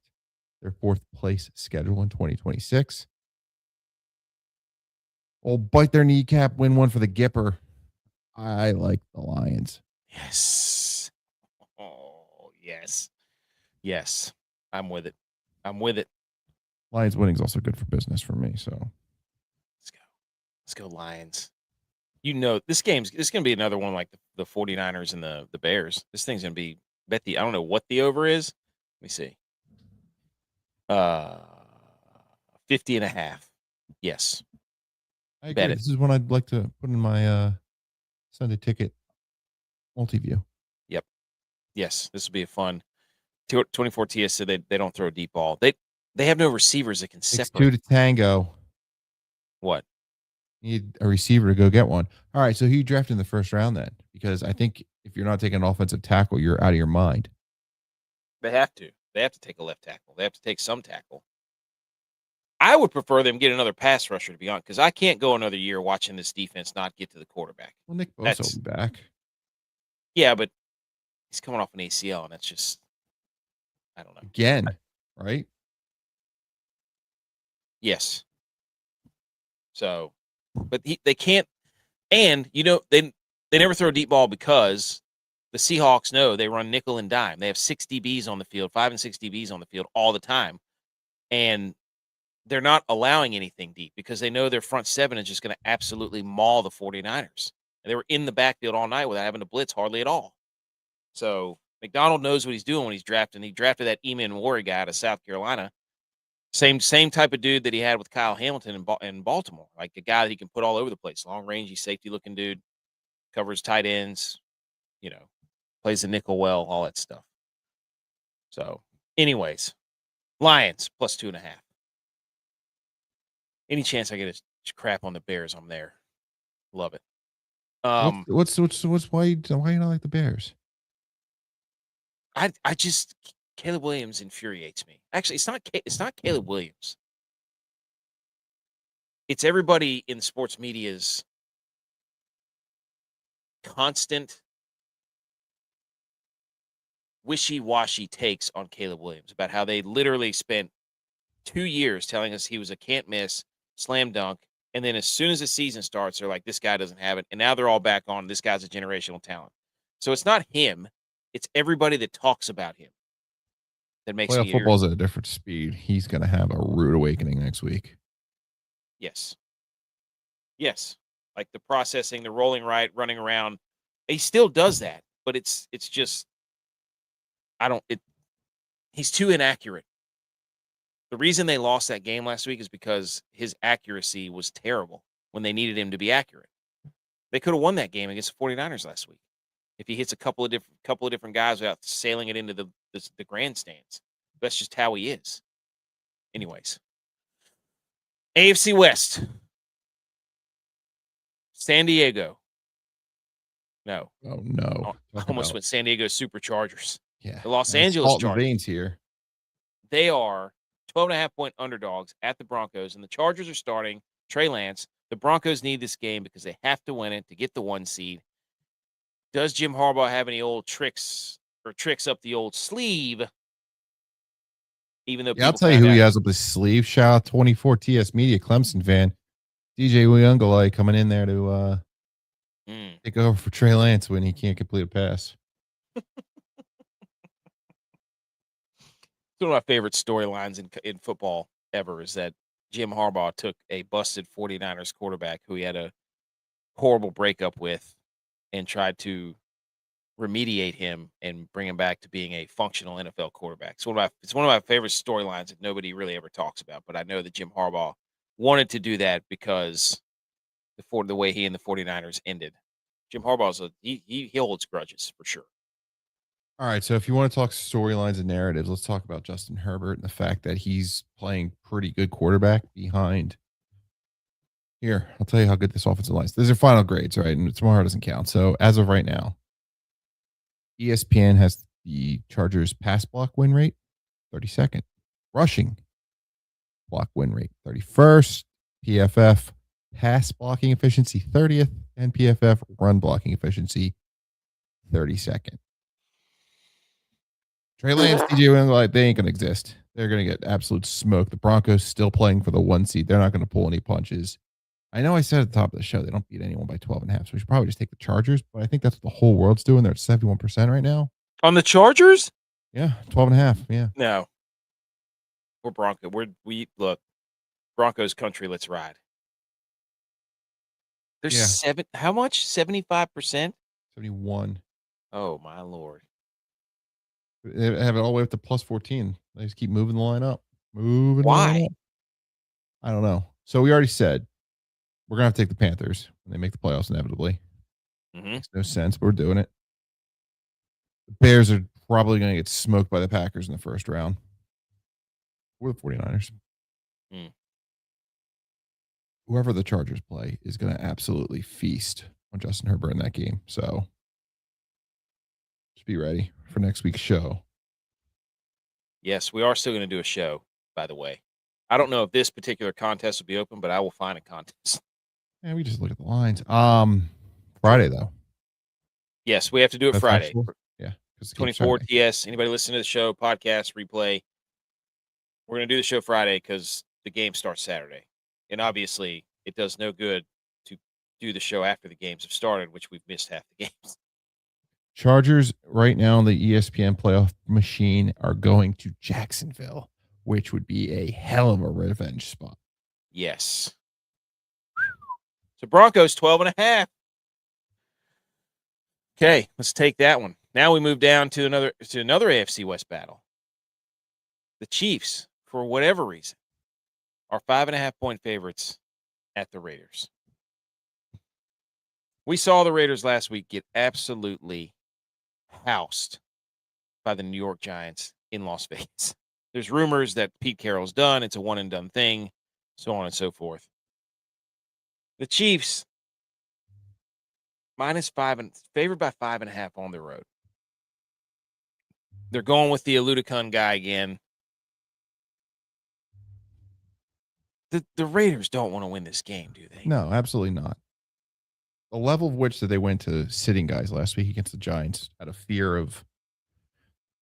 their 4th place schedule in 2026. Or bite their kneecap, win one for the Gipper. I like the Lions. Yes. Oh, yes. Yes. I'm with it. Lions winning is also good for business for me, so. Let's go Lions. You know, this game's going to be another one like the 49ers and the Bears. This thing's going to be, I don't know what the over is. Let me see. 50.5. Yes. I agree. This is one I'd like to put in my Sunday ticket multi-view. Yep. Yes, this will be a fun. 24 TS said they don't throw a deep ball. They have no receivers that can separate. 2 to tango. What? You need a receiver to go get one. All right, so who you drafted in the first round then? Because I think if you're not taking an offensive tackle, you're out of your mind. They have to. They have to take a left tackle. They have to take some tackle. I would prefer them get another pass rusher, to be honest, because I can't go another year watching this defense not get to the quarterback. Well, Nick Bosa will be back. Yeah, but he's coming off an ACL, and that's just, I don't know. Again, right? Yes. So, but they can't, and, you know, they never throw a deep ball because the Seahawks know they run nickel and dime. They have 6 DBs on the field, 5 and 6 DBs on the field all the time. And they're not allowing anything deep because they know their front seven is just going to absolutely maul the 49ers. And they were in the backfield all night without having to blitz hardly at all. So McDonald knows what he's doing when he's drafting. He drafted that Eamon Warrior guy out of South Carolina. Same type of dude that he had with Kyle Hamilton in Baltimore, like a guy that he can put all over the place. Long rangey, safety looking dude, covers tight ends, plays the nickel well, all that stuff. So, anyways, Lions plus 2.5. Any chance I get a crap on the Bears, I'm there. Love it. What's why you not like the Bears? I just Caleb Williams infuriates me. Actually, it's not Caleb Williams. It's everybody in the sports media's constant wishy-washy takes on Caleb Williams about how they literally spent 2 years telling us he was a can't miss, slam dunk, and then as soon as the season starts, they're like, this guy doesn't have it, and now they're all back on this guy's a generational talent. So it's not him, it's everybody that talks about him that makes Playoff me football's at a different speed. He's going to have a rude awakening next week. Yes. Like the processing, the rolling right, running around. He still does that, but it's just he's too inaccurate. The reason they lost that game last week is because his accuracy was terrible when they needed him to be accurate. They could have won that game against the 49ers last week if he hits a couple of different guys without sailing it into the grandstands. That's just how he is. Anyways, AFC West. San Diego. No. Oh, no. I almost went San Diego Superchargers. Yeah. The Los Angeles Chargers. Veins here. They are 12.5-point underdogs at the Broncos, and the Chargers are starting Trey Lance. The Broncos need this game because they have to win it to get the 1 seed. Does Jim Harbaugh have any old tricks up the old sleeve? Even though I'll tell you who he has up his sleeve. Shout out 24 TS Media Clemson fan. DJ Uyunglele coming in there to take over for Trey Lance when he can't complete a pass. It's one of my favorite storylines in football ever is that Jim Harbaugh took a busted 49ers quarterback who he had a horrible breakup with and tried to remediate him and bring him back to being a functional NFL quarterback. It's one of my favorite storylines that nobody really ever talks about, but I know that Jim Harbaugh wanted to do that because the way he and the 49ers ended. Jim Harbaugh's he holds grudges for sure. All right, so if you want to talk storylines and narratives, let's talk about Justin Herbert and the fact that he's playing pretty good quarterback behind. Here, I'll tell you how good this offensive line is. These are final grades, right? And tomorrow doesn't count. So as of right now, ESPN has the Chargers pass block win rate, 32nd. Rushing block win rate, 31st. PFF pass blocking efficiency, 30th. And PFF run blocking efficiency, 32nd. Trey Lance, DJ Uyunglele, they ain't going to exist. They're going to get absolute smoke. The Broncos still playing for the 1 seed. They're not going to pull any punches. I know I said at the top of the show they don't beat anyone by 12.5, so we should probably just take the Chargers, but I think that's what the whole world's doing. They're at 71% right now. On the Chargers? Yeah, 12.5, yeah. No. We're Bronco. Look, Broncos country, let's ride. There's how much? 75%? 71. Oh, my Lord. They have it all the way up to plus 14. They just keep moving the line up. Moving Why? The line up. I don't know. So we already said we're going to have to take the Panthers when they make the playoffs inevitably. Makes no sense, but we're doing it. The Bears are probably going to get smoked by the Packers in the first round. Or the 49ers. Whoever the Chargers play is going to absolutely feast on Justin Herbert in that game. So just be ready for next week's show. Yes, we are still going to do a show, by the way. I don't know if this particular contest will be open, but I will find a contest. Yeah, we just look at the lines. Friday, though. Yes, we have to do it Friday. Actual? Yeah. 24 TS. Anybody listening to the show, podcast, replay, we're going to do the show Friday because the game starts Saturday. And obviously, it does no good to do the show after the games have started, which we've missed half the games. Chargers right now in the ESPN playoff machine are going to Jacksonville. which would be a hell of a revenge spot. Yes. So Broncos 12.5. Okay, let's take that one. Now we move down to another AFC West battle. The Chiefs, for whatever reason, are 5.5-point favorites at the Raiders. We saw the Raiders last week get absolutely housed by the New York Giants in Las Vegas. There's rumors that Pete Carroll's done. It's a one-and-done thing, so on and so forth. The Chiefs, -5 and favored by 5.5 on the road. They're going with the Aludicon guy again. The Raiders don't want to win this game, do they? No, absolutely not. The level of which that they went to sitting guys last week against the Giants out of fear of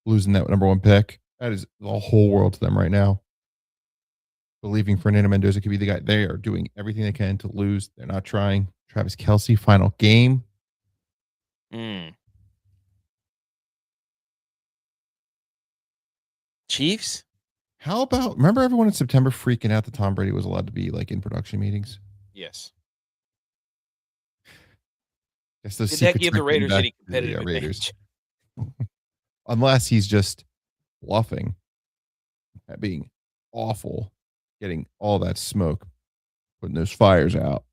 losing that number 1 pick. That is the whole world to them right now. Believing Fernando Mendoza could be the guy. They are doing everything they can to lose. They're not trying. Travis Kelce, final game. Chiefs? How about, remember everyone in September freaking out that Tom Brady was allowed to be like in production meetings? Yes. Guess those Did that secrets give the are getting Raiders back any to the, competitive Raiders. advantage? Unless he's just bluffing at being awful, getting all that smoke, putting those fires out.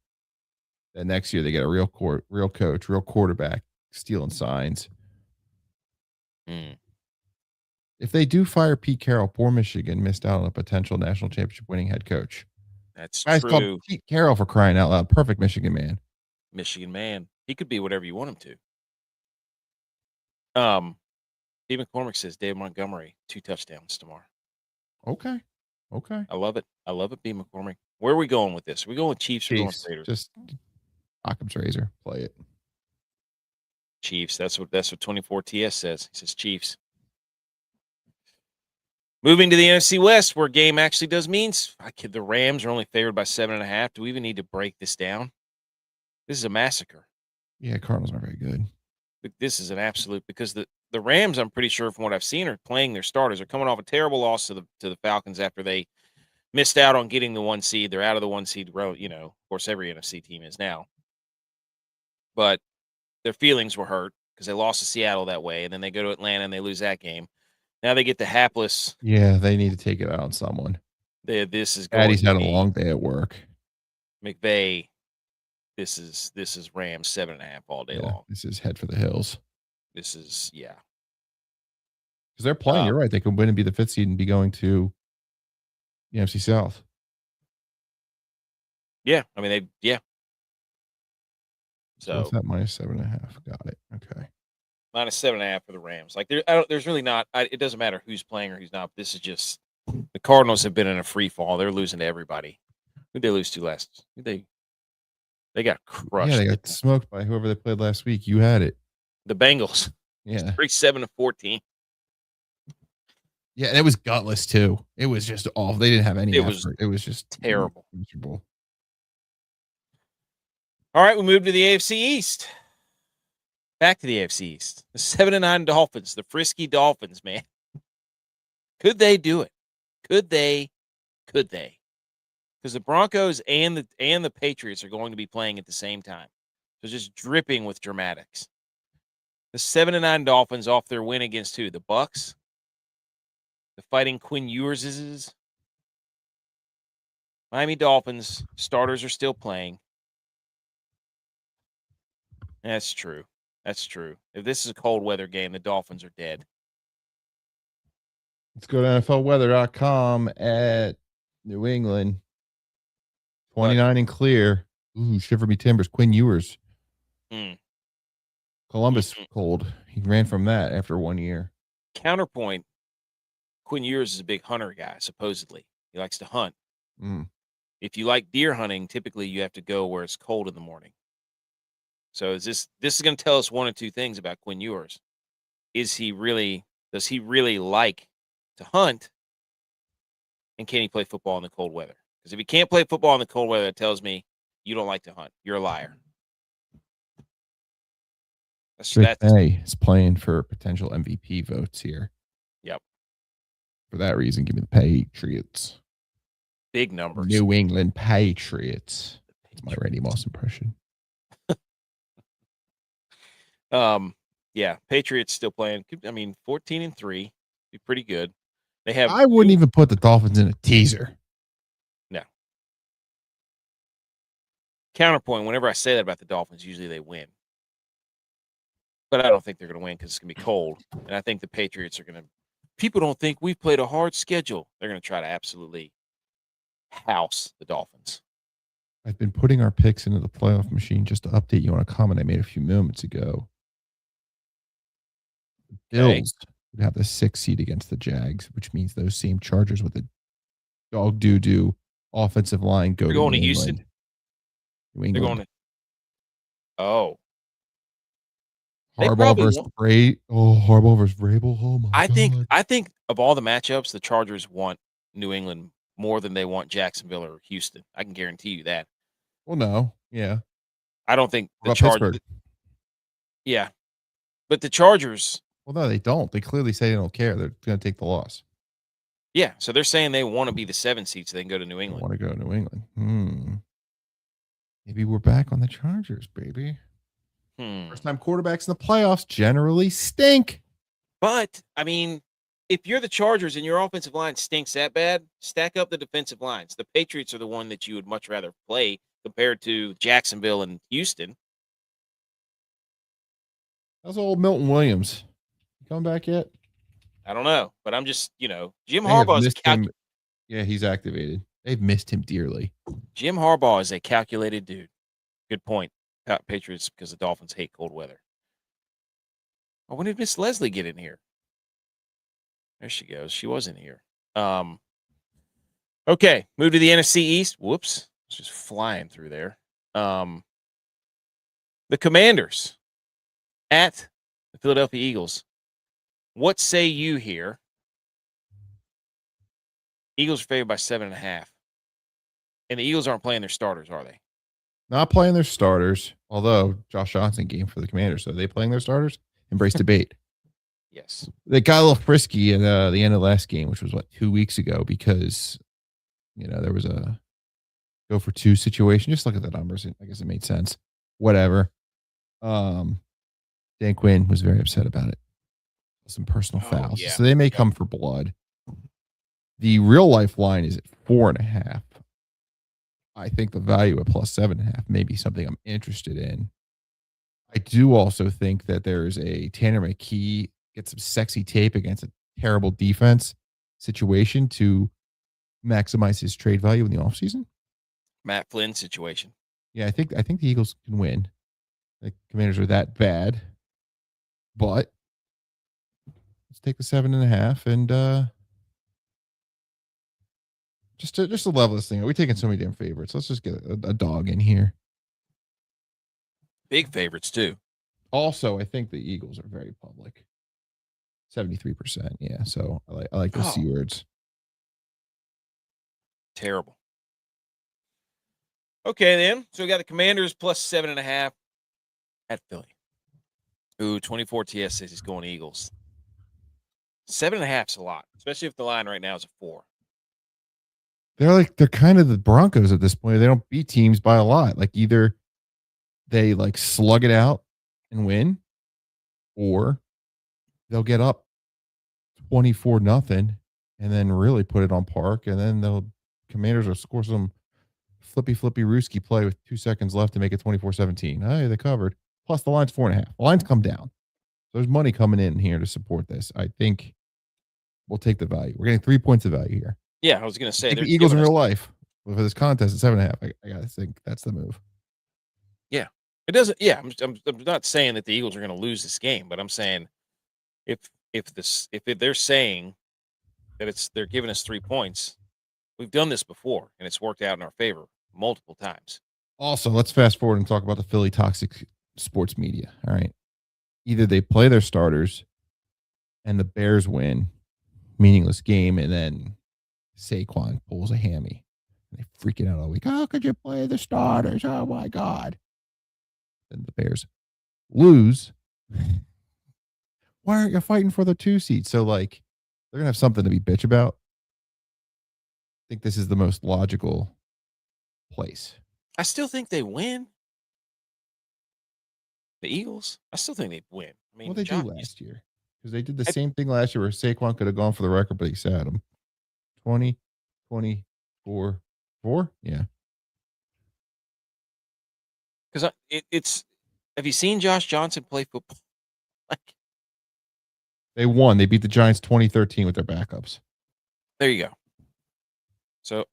Then next year they get a real coach, real quarterback, stealing signs. If they do fire Pete Carroll, poor Michigan missed out on a potential national championship winning head coach. That's Guys true. called Pete Carroll, for crying out loud. Perfect Michigan man. Michigan man. He could be whatever you want him to. D. McCormick says Dave Montgomery, 2 touchdowns tomorrow. Okay. I love it, B. McCormick. Where are we going with this? Are we going with Chiefs or going with Raiders? Just Occam's razor. Play it. Chiefs. That's what 24 TS says. He says Chiefs. Moving to the NFC West, where game actually does means the Rams are only favored by 7.5. Do we even need to break this down? This is a massacre. Yeah, Cardinals aren't very good. This is an absolute, because the Rams, I'm pretty sure from what I've seen, are playing their starters. They're coming off a terrible loss to the Falcons after they missed out on getting the 1 seed. They're out of the 1 seed row. Of course, every NFC team is now. But their feelings were hurt because they lost to Seattle that way, and then they go to Atlanta and they lose that game. Now they get the hapless. Yeah, they need to take it out on someone. This is going. Patty's had a long day at work. McVay. This is Rams 7.5 all day long. This is head for the hills. This is because they're playing. You're right. They could win and be the 5th seed and be going to the NFC South. Yeah, I mean So what's that -7.5? Got it. Okay. -7.5 for the Rams. Like there's really not. It doesn't matter who's playing or who's not. This is just the Cardinals have been in a free fall. They're losing to everybody. Who'd they lose to last? They got crushed. Yeah, they got smoked by whoever they played last week. You had it. The Bengals. Yeah. 37-14. Yeah, and it was gutless too. It was just awful. They didn't have any effort. It was just terrible. Miserable. All right, we move to the AFC East. Back to the AFC East. The 7-9 Dolphins, the frisky Dolphins, man. Could they do it? Could they? Because the Broncos and the Patriots are going to be playing at the same time. So just dripping with dramatics. The 7-9 Dolphins off their win against who? The Bucks? The Fighting Quinn Ewers' Miami Dolphins starters are still playing. That's true. If this is a cold weather game, the Dolphins are dead. Let's go to NFLweather.com at New England. 29 and clear. Ooh, shiver me timbers. Quinn Ewers. Columbus cold. He ran from that after 1 year. Counterpoint. Quinn Ewers is a big hunter guy, supposedly. He likes to hunt. If you like deer hunting, typically you have to go where it's cold in the morning. So this is going to tell us one or two things about Quinn Ewers. Does he really like to hunt? And can he play football in the cold weather? Because if he can't play football in the cold weather, it tells me you don't like to hunt. You're a liar. Drake May is playing for potential MVP votes here. Yep. For that reason, give me the Patriots. Big numbers. New England Patriots. That's my Randy Moss impression. Yeah, Patriots still playing. I mean, 14-3, be pretty good. They have. I wouldn't even put the Dolphins in a teaser. No. Counterpoint, whenever I say that about the Dolphins, usually they win. But I don't think they're going to win because it's going to be cold. And I think the Patriots are going to – people don't think we've played a hard schedule. They're going to try to absolutely house the Dolphins. I've been putting our picks into the playoff machine just to update you on a comment I made a few moments ago. The Bills would have the 6th seed against the Jags, which means those same Chargers with the dog doo-doo offensive line go to New England. Houston? New England. They're going to – oh. Harbaugh versus Vrabel. Harbaugh versus Vrabel. Oh my God. I think of all the matchups, the Chargers want New England more than they want Jacksonville or Houston. I can guarantee you that. Well, no. Yeah. I don't think the Chargers. Yeah. But the Chargers. Well, no, they don't. They clearly say they don't care. They're going to take the loss. Yeah. So they're saying they want to be the 7 seed so they can go to New England. They want to go to New England. Maybe we're back on the Chargers, baby. First-time quarterbacks in the playoffs generally stink. But, I mean, if you're the Chargers and your offensive line stinks that bad, stack up the defensive lines. The Patriots are the one that you would much rather play compared to Jacksonville and Houston. How's old Milton Williams? Come back yet? I don't know, but I'm just, Jim Harbaugh is yeah, he's activated. They've missed him dearly. Jim Harbaugh is a calculated dude. Good point. Patriots because the Dolphins hate cold weather. Oh, when did Miss Leslie get in here? There she goes. She was in here. Okay, move to the NFC East. Whoops, it's just flying through there. The Commanders at the Philadelphia Eagles. What say you here? Eagles are favored by 7.5, and the Eagles aren't playing their starters, are they? Not playing their starters, although Josh Johnson game for the Commanders. So are they playing their starters? Embrace debate. Yes. They got a little frisky at the end of last game, which was 2 weeks ago, because there was a go for 2 situation. Just look at the numbers. I guess it made sense. Whatever. Dan Quinn was very upset about it. Some personal fouls. Yeah. So they may come for blood. The real life line is at 4.5. I think the value at plus 7.5 may be something I'm interested in. I do also think that there's a Tanner McKee get some sexy tape against a terrible defense situation to maximize his trade value in the offseason. Matt Flynn situation. Yeah, I think the Eagles can win. The Commanders are that bad, but let's take the 7.5 and just to level this thing. We're taking so many damn favorites. Let's just get a dog in here. Big favorites too. Also, I think the Eagles are very public. 73%. Yeah, so I like those C words. Terrible. Okay, then. So we got the Commanders plus 7.5 at Philly. Ooh, 24 TS says he's going Eagles. 7.5 is a lot, especially if the line right now is a 4. They're kind of the Broncos at this point. They don't beat teams by a lot. Like either they slug it out and win, or they'll get up 24-0 and then really put it on park, and then the Commanders will score some flippy Rooski play with 2 seconds left to make it 24-17. Hey, they covered. Plus the line's 4.5. The line's come down. There's money coming in here to support this. I think we'll take the value. We're getting 3 points of value here. Yeah, I was going to say the Eagles in real life for this contest at 7.5. I gotta think that's the move. Yeah, it doesn't. Yeah, I'm not saying that the Eagles are going to lose this game, but I'm saying if they're saying that they're giving us 3 points, we've done this before and it's worked out in our favor multiple times. Also, let's fast forward and talk about the Philly toxic sports media. All right, either they play their starters and the Bears win, meaningless game, and then Saquon pulls a hammy. And they freaking out all week. How could you play the starters? Oh my God. Then the Bears lose. Why aren't you fighting for the 2 seed? So They're gonna have something to be bitch about. I think this is the most logical place. I still think they win. The Eagles. I still think they win. I mean, What they do Josh, last year, because they did the I- same thing last year where Saquon could have gone for the record, but he sat him. 20, 24, 4. Yeah. because it's. Have you seen Josh Johnson play football? Like, They won. They beat the Giants 2013 with their backups. there you go. So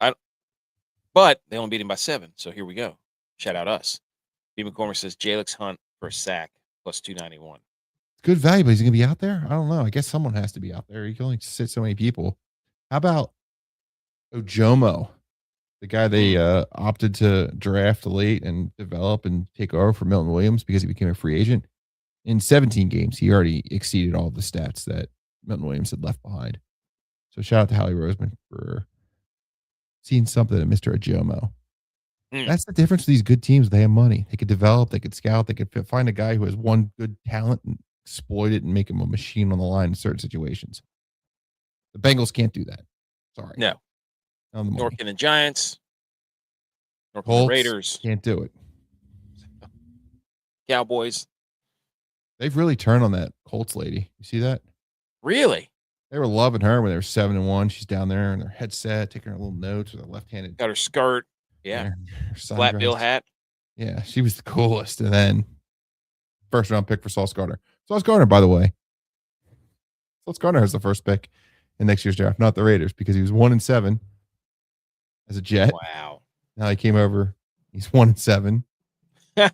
but they only beat him by 7. So here we go. Shout out us. B. McCormick says Jalix Hunt for a sack plus 291. Good value, but he's gonna be out there. I don't know. I guess someone has to be out there. You can only sit so many people. How about Ojomo, the guy they opted to draft late and develop and take over for Milton Williams because he became a free agent? In 17 games, he already exceeded all the stats that Milton Williams had left behind. So shout out to Howie Roseman for seeing something in Mr. Ojomo. That's the difference with these good teams. They have money. They could develop, they could scout, they could find a guy who has one good talent and exploit it and make him a machine on the line in certain situations. The Bengals can't do that. Sorry. No. Nor can the Giants. Nor can the Raiders. Can't do it. Cowboys. They've really turned on that Colts lady. You see that? Really? They were loving her when they were 7-1. She's down there in her headset, taking her little notes with her left-handed. Got her skirt. Yeah. Her flat bill hat. Yeah, she was the coolest. And then first round pick for Sauce Gardner. Sauce Gardner, by the way. Sauce Gardner has the first pick in next year's draft, not the Raiders, because he was 1-7 as a Jet. Wow. Now he came over. He's 1-7. So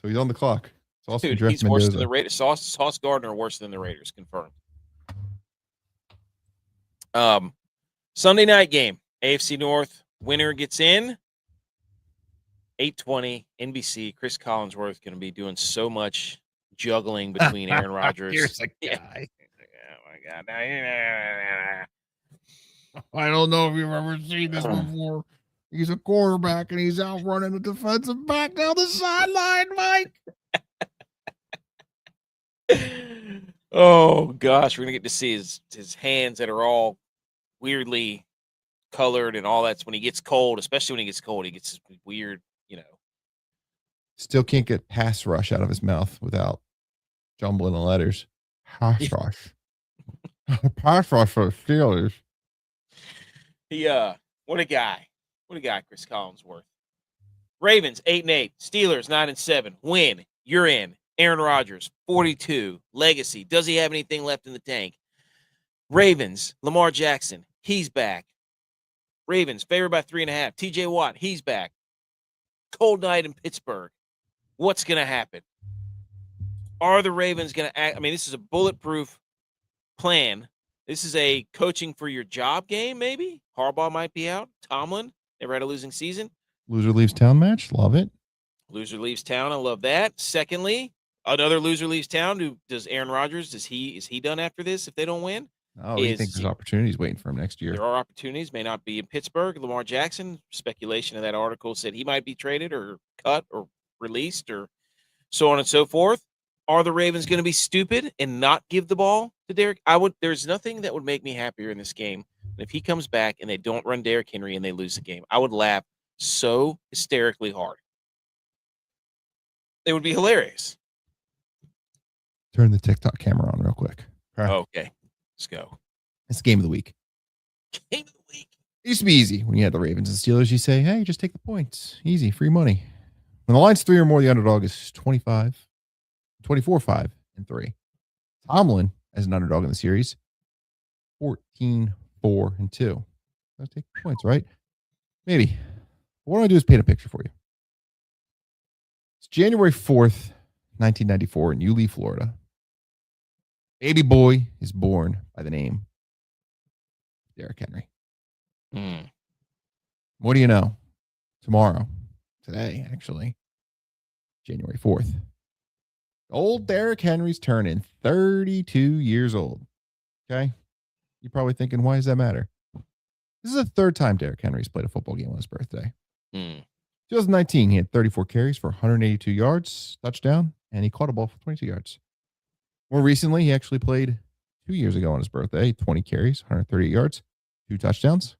he's on the clock. Dude, he's worse than the Raiders. Sauce Gardner worse than the Raiders. Confirmed. Sunday night game. AFC North. Winner gets in. 8:20 NBC. Chris Collinsworth going to be doing so much juggling between Aaron Rodgers. Here's a guy. Oh my God. I don't know if you've ever seen this before. He's a quarterback and he's out running the defensive back down the sideline, Mike. Oh gosh, we're gonna get to see his hands that are all weirdly colored and all that's when he gets cold, especially when he gets cold, he gets weird, Still can't get pass rush out of his mouth without jumbling the letters. Pass rush. Pass rush for the Steelers. What a guy. What a guy, Chris Collinsworth. Ravens 8-8, Steelers 9-7. Win. You're in. Aaron Rodgers 42. Legacy. Does he have anything left in the tank? Ravens, Lamar Jackson, he's back. Ravens favored by 3.5. TJ Watt, he's back. Cold night in Pittsburgh. What's going to happen? Are the Ravens going to act? I mean, this is a bulletproof plan. This is a coaching for your job game, maybe. Harbaugh might be out. Tomlin, never had a losing season. Loser leaves town match. Love it. Loser leaves town. I love that. Secondly, another loser leaves town. Does Aaron Rodgers, is he done after this if they don't win? Oh, you think there's opportunities waiting for him next year? There are opportunities. May not be in Pittsburgh. Lamar Jackson, speculation of that article said he might be traded or cut or released or so on and so forth. Are the Ravens going to be stupid and not give the ball to Derrick? There's nothing that would make me happier in this game than if he comes back and they don't run Derrick Henry and they lose the game. I would laugh so hysterically hard. It would be hilarious. Turn the TikTok camera on real quick. Okay. Let's go. It's game of the week. Game of the week. It used to be easy. When you had the Ravens and Steelers, you say, hey, just take the points. Easy, free money. When the line's 3 or more, the underdog is 25, 24, 5, and 3. Tomlin, as an underdog in the series, 14, 4, and 2. Let's take the points, right? Maybe. What I want to do is paint a picture for you. It's January 4th, 1994 in Yulee, Florida. Baby boy is born by the name Derrick Henry. What do you know? Today, actually, January 4th. Old Derrick Henry's turning 32 years old. Okay? You're probably thinking, why does that matter? This is the third time Derrick Henry's played a football game on his birthday. 2019, he had 34 carries for 182 yards, touchdown, and he caught a ball for 22 yards. More recently, he actually played 2 years ago on his birthday, 20 carries, 138 yards, 2 touchdowns.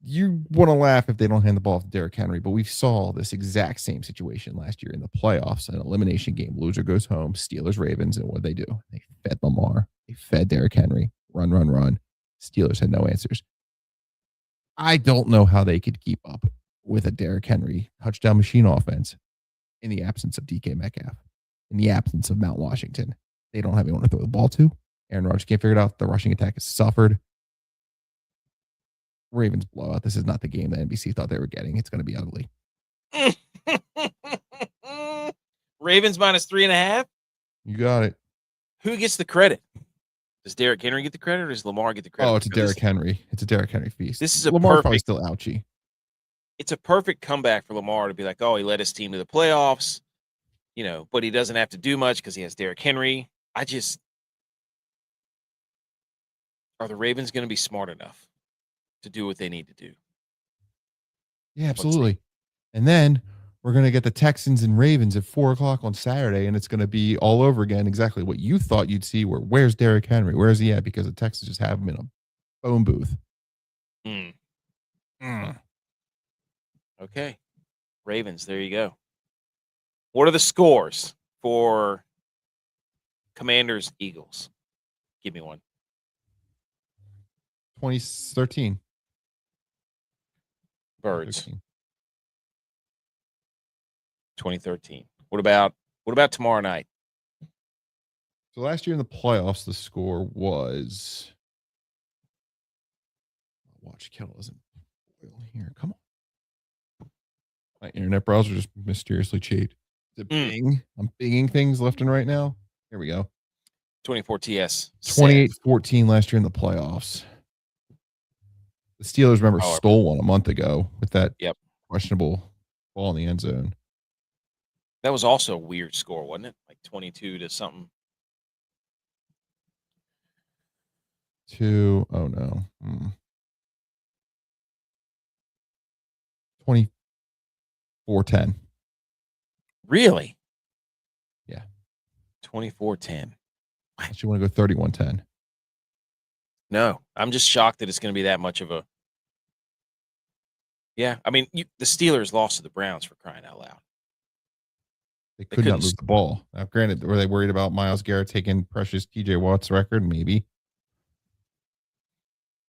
You want to laugh if they don't hand the ball off to Derrick Henry, but we saw this exact same situation last year in the playoffs, an elimination game. Loser goes home, Steelers, Ravens, and what they do? They fed Lamar. They fed Derrick Henry. Run, run, run. Steelers had no answers. I don't know how they could keep up with a Derrick Henry touchdown machine offense in the absence of DK Metcalf, in the absence of Mount Washington. They don't have anyone to throw the ball to. Aaron Rodgers can't figure it out. The rushing attack has suffered. Ravens blowout. This is not the game that NBC thought they were getting. It's going to be ugly. Ravens -3.5. You got it. Who gets the credit? Does Derrick Henry get the credit, or does Lamar get the credit? Oh, it's a Derrick Henry. It's a Derrick Henry feast. This is a Lamar's probably still ouchy. It's a perfect comeback for Lamar to be like, oh, he led his team to the playoffs, but he doesn't have to do much because he has Derrick Henry. Are the Ravens going to be smart enough to do what they need to do? Yeah, absolutely. And then we're going to get the Texans and Ravens at 4:00 on Saturday, and it's going to be all over again. Exactly what you thought you'd see. Where's Derrick Henry? Where's he at? Because the Texans just have him in a phone booth. Okay. Ravens, there you go. What are the scores for Commanders, Eagles? Give me one. 2013. Birds. 2013. What about tomorrow night? So last year in the playoffs, the score was. Watch Kettle isn't here. Come on. My internet browser just mysteriously cheated. Is it Bing? I'm binging things left and right now. Here we go. 24 TS. 28-14 last year in the playoffs. The Steelers, remember, stole one a month ago with that questionable ball in the end zone. That was also a weird score, wasn't it? Like 22 to something. Oh no. 24-10. Really? Yeah. 24-10. You want to go 31-10? No, I'm just shocked that it's going to be that much of a. Yeah, I mean, the Steelers lost to the Browns, for crying out loud. They could not move the ball. Now, granted, were they worried about Myles Garrett taking precious TJ Watt's record? Maybe.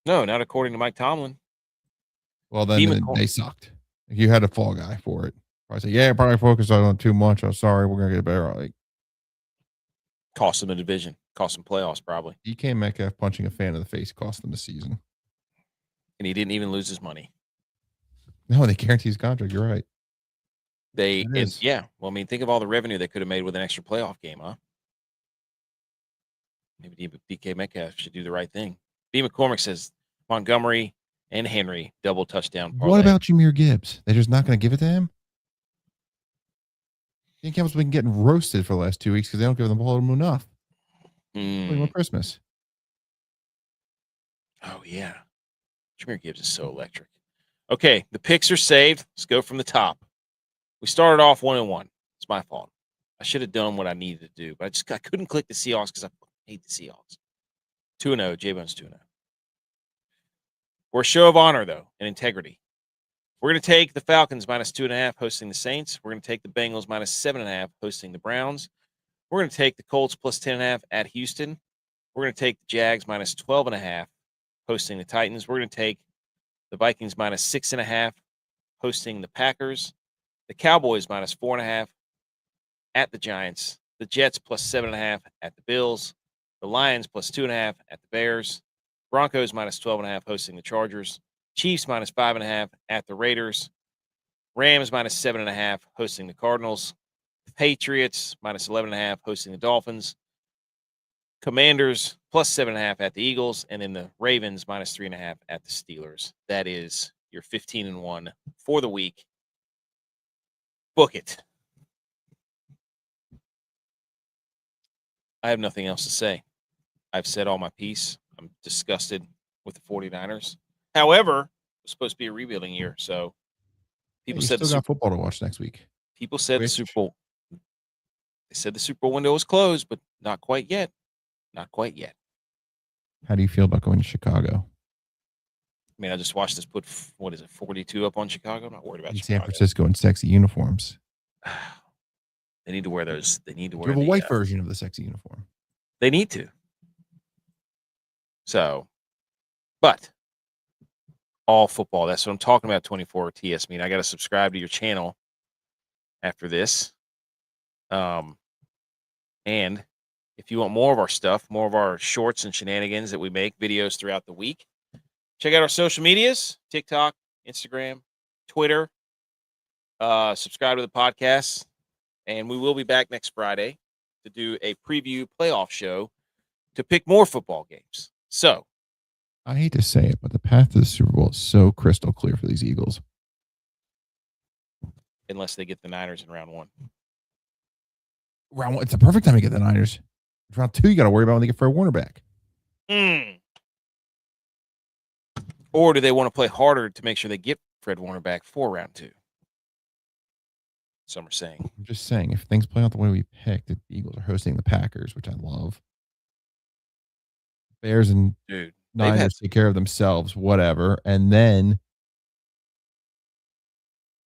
No, not according to Mike Tomlin. Well, then they sucked. You had a fall guy for it. I say, yeah, probably focused on too much. I'm sorry, we're gonna get better. Like, cost them a division, cost them playoffs, probably. DK Metcalf punching a fan in the face cost them the season, and he didn't even lose his money. No, they guaranteed his contract. You're right. Yeah. Well, I mean, think of all the revenue they could have made with an extra playoff game, huh? Maybe DK Metcalf should do the right thing. B. McCormick says Montgomery and Henry double touchdown parlay. What about Jahmyr Gibbs? They're just not going to give it to him? I think Campbell's been getting roasted for the last 2 weeks because they don't give them the ball enough. On Christmas. Oh, yeah. Jahmyr Gibbs is so electric. Okay, the picks are saved. Let's go from the top. We started off 1-1. It's my fault. I should have done what I needed to do, but I couldn't click the Seahawks because I hate the Seahawks. 2-0, JBonez 2-0. We're a show of honor, though, and integrity. We're going to take the Falcons -2.5 hosting the Saints. We're going to take the Bengals -7.5 hosting the Browns. We're going to take the Colts +10.5 at Houston. We're going to take the Jags -12.5 hosting the Titans. We're going to take the Vikings -6.5 hosting the Packers. The Cowboys -4.5 at the Giants. The Jets +7.5 at the Bills. The Lions +2.5 at the Bears. Broncos -12.5 hosting the Chargers. Chiefs -5.5 at the Raiders. Rams -7.5 hosting the Cardinals. Patriots -11.5 hosting the Dolphins. Commanders +7.5 at the Eagles, and then the Ravens -3.5 at the Steelers. That is your 15-1 for the week. Book it. I have nothing else to say. I've said all my piece. I'm disgusted with the 49ers. However, it's supposed to be a rebuilding year, so people said still got football to watch next week. People said the Super Bowl. They said the Super Bowl window was closed, but not quite yet. Not quite yet. How do you feel about going to Chicago? I mean, I just watched this put, 42 up on Chicago. I'm not worried about Chicago. San Francisco in sexy uniforms. They need to wear those. They need to wear you have a white version of the sexy uniform. They need to. So, but all football. That's what I'm talking about. 24 TS. I got to subscribe to your channel after this. And if you want more of our stuff, more of our shorts and shenanigans that we make, videos throughout the week, check out our social medias: TikTok, Instagram, Twitter. Subscribe to the podcast. And we will be back next Friday to do a preview playoff show to pick more football games. So, I hate to say it, but the path to the Super Bowl is so crystal clear for these Eagles. Unless they get the Niners in round 1. Round 1, it's the perfect time to get the Niners. Round 2, you got to worry about when they get Fred Warner back. Or do they want to play harder to make sure they get Fred Warner back for round 2? Some are saying. I'm just saying, if things play out the way we picked, the Eagles are hosting the Packers, which I love. Bears and Niners take care of themselves, whatever. And then,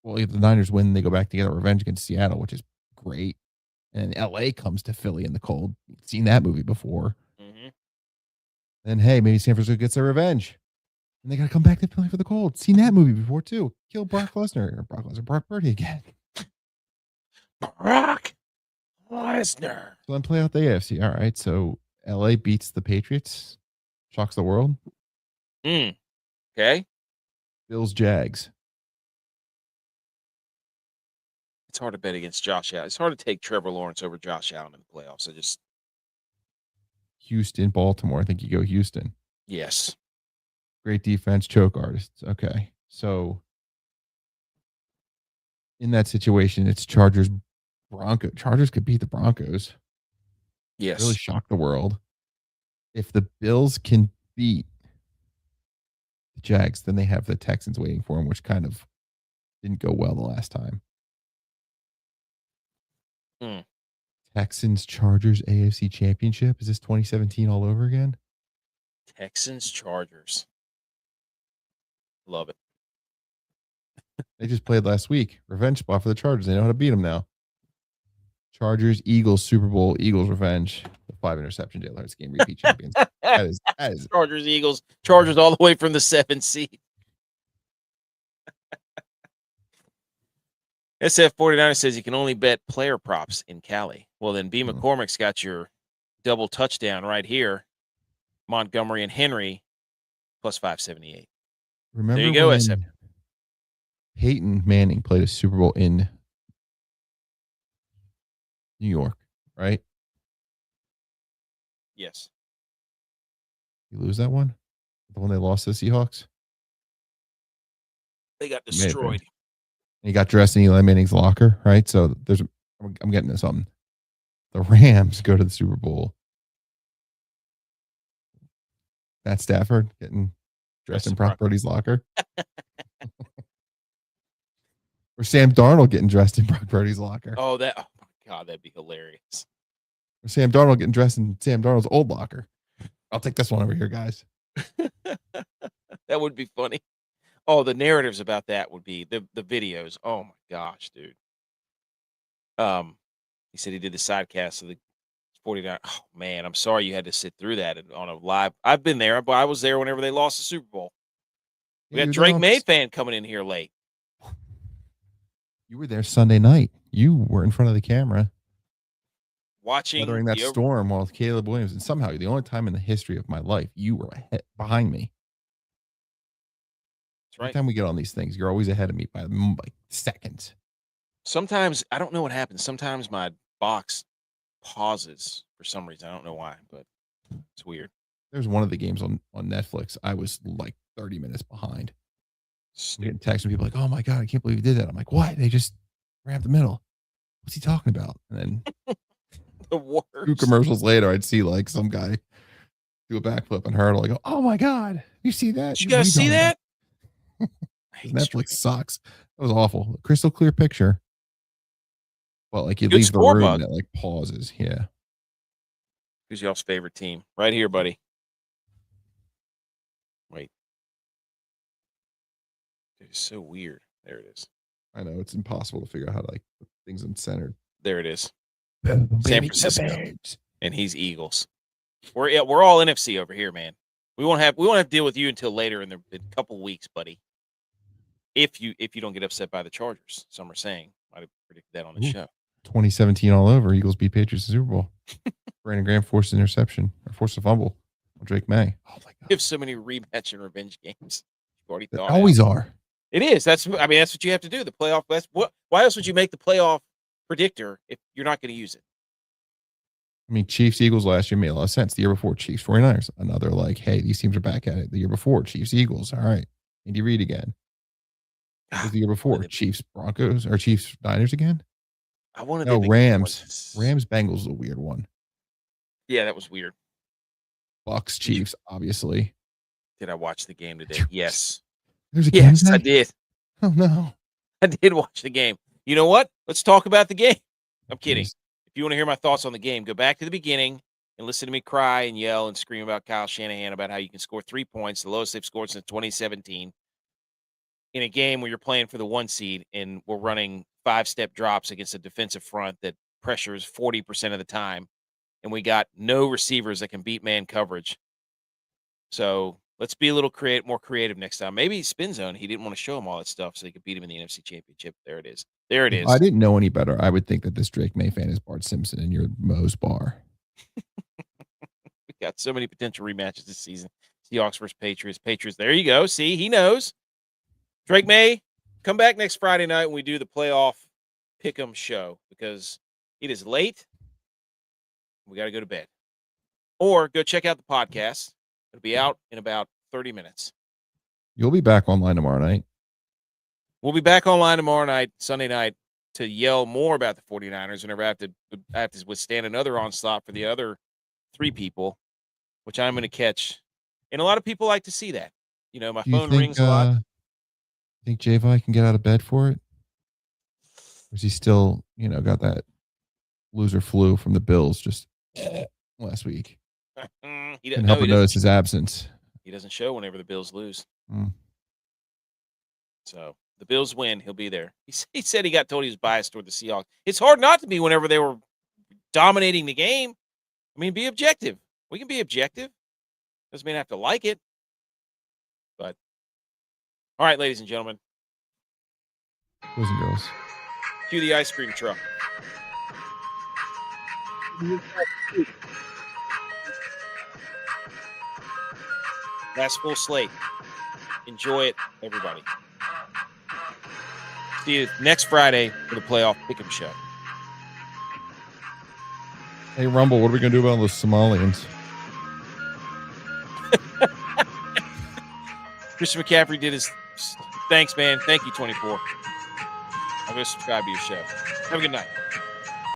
well, if the Niners win, they go back to get a revenge against Seattle, which is great. And LA comes to Philly in the cold. You've seen that movie before. Mm-hmm. Then, hey, maybe San Francisco gets their revenge. And they got to come back to Philly for the cold. Seen that movie before, too. Kill Brock Purdy again. Brock Lesnar. So then play out the AFC. All right. So LA beats the Patriots. Shocks the world. Okay. Bills, Jags. It's hard to bet against Josh Allen. It's hard to take Trevor Lawrence over Josh Allen in the playoffs. Houston, Baltimore. I think you go Houston. Yes. Great defense, choke artists. Okay. So in that situation, it's Chargers, Broncos. Chargers could beat the Broncos. Yes. Really shock the world. If the Bills can beat the Jags, then they have the Texans waiting for them, which kind of didn't go well the last time. Texans, Chargers, AFC Championship. Is this 2017 all over again? Texans, Chargers. Love it. They just played last week. Revenge spot for the Chargers. They know how to beat them now. Chargers, Eagles, Super Bowl, Eagles revenge. The 5-interception Jalen Hurts game repeat champions. That is Chargers, Eagles, Chargers all the way from the 7th seed. SF49 says you can only bet player props in Cali. Well, then B. McCormick's got your double touchdown right here. Montgomery and Henry plus 578. Remember there you go, when SF. Peyton Manning played a Super Bowl in New York, right? Yes. You lose that one? The one they lost to the Seahawks? They got destroyed. He got dressed in Eli Manning's locker, right? So I'm getting to something. The Rams go to the Super Bowl. Matt Stafford getting dressed in Brock Purdy's locker. Or Sam Darnold getting dressed in Brock Purdy's locker. Oh my God, that'd be hilarious. Or Sam Darnold getting dressed in Sam Darnold's old locker. I'll take this one over here, guys. That would be funny. Oh, the narratives about that would be the videos. Oh my gosh, dude. He said he did the sidecast of the 49. Oh man, I'm sorry you had to sit through that on a live. I've been there, but I was there whenever they lost the Super Bowl. We got Drake May fan coming in here late. You were there Sunday night. You were in front of the camera. Watching weathering that storm while Caleb Williams, and somehow the only time in the history of my life you were behind me. That's right. Every time we get on these things, you're always ahead of me by like seconds. Sometimes I don't know what happens. Sometimes my box pauses for some reason. I don't know why, but it's weird. There's one of the games on Netflix. I was like 30 minutes behind. I'm getting texts from people like, "Oh my God, I can't believe you did that." I'm like, "What? They just ran up the middle. What's he talking about?" And then the worst. 2 commercials later, I'd see like some guy do a backflip and hurdle. I go, "Oh my God, you see that? You guys see that?" Netflix sucks. That was awful. Crystal clear picture. But like you Good leave the score room bug. and it like pauses. Yeah. Who's y'all's favorite team? Right here, buddy. Wait. It's so weird. There it is. I know it's impossible to figure out how to like put things uncentered. There it is. San San Francisco. And he's Eagles. We're all NFC over here, man. We won't have to deal with you until later in a couple weeks, buddy. If you don't get upset by the Chargers, some are saying. Might have predicted that on the show. 2017 all over. Eagles beat Patriots in the Super Bowl. Brandon Graham forced an interception or forced a fumble on Drake May. Oh my god! We have so many rematch and revenge games. You've already thought. Always are. It is. That's what you have to do. The playoff. Why else would you make the playoff predictor if you're not going to use it? I mean, Chiefs, Eagles last year made a lot of sense. The year before, Chiefs, 49ers. Another like, hey, these teams are back at it. The year before, Chiefs, Eagles. All right. Andy Reid again. What was the year before? Chiefs, Broncos, or Chiefs, Niners again? Rams. Rams, Bengals is a weird one. Yeah, that was weird. Bucks, Chiefs, obviously. Did I watch the game today? Yes. There's a game today? I did. Oh, no. I did watch the game. You know what? Let's talk about the game. I'm kidding. If you want to hear my thoughts on the game, go back to the beginning and listen to me cry and yell and scream about Kyle Shanahan about how you can score 3 points, the lowest they've scored since 2017, in a game where you're playing for the 1 seed and we're running 5-step drops against a defensive front that pressures 40% of the time, and we got no receivers that can beat man coverage. So let's be a little more creative next time. Maybe spin zone. He didn't want to show him all that stuff so he could beat him in the NFC Championship. There it is. There it is. If I didn't know any better, I would think that this Drake May fan is Bart Simpson and you're Moe's Bar. We got so many potential rematches this season. Seahawks versus Patriots. Patriots. There you go. See, he knows. Drake May, come back next Friday night when we do the playoff pick'em show because it is late. We got to go to bed. Or go check out the podcast. It'll be out in about 30 minutes. You'll be back online tomorrow night. We'll be back online tomorrow night, Sunday night, to yell more about the 49ers whenever I have to withstand another onslaught for the other 3 people, which I'm going to catch. And a lot of people like to see that. You know, my phone rings a lot. Think J-Vi can get out of bed for it? Or is he still, got that loser flu from the Bills just last week? He doesn't help notice his absence. He doesn't show whenever the Bills lose. Mm. So the Bills win, he'll be there. He said he got told he was biased toward the Seahawks. It's hard not to be whenever they were dominating the game. I mean, be objective. We can be objective. Doesn't mean I have to like it. But all right, ladies and gentlemen. Boys and girls. Cue the ice cream truck. Last full slate. Enjoy it, everybody. See you next Friday for the playoff pick'em show. Hey, Rumble, what are we going to do about those Somalians? Christian McCaffrey did his... Thanks, man. Thank you, 24. I'm going to subscribe to your show. Have a good night.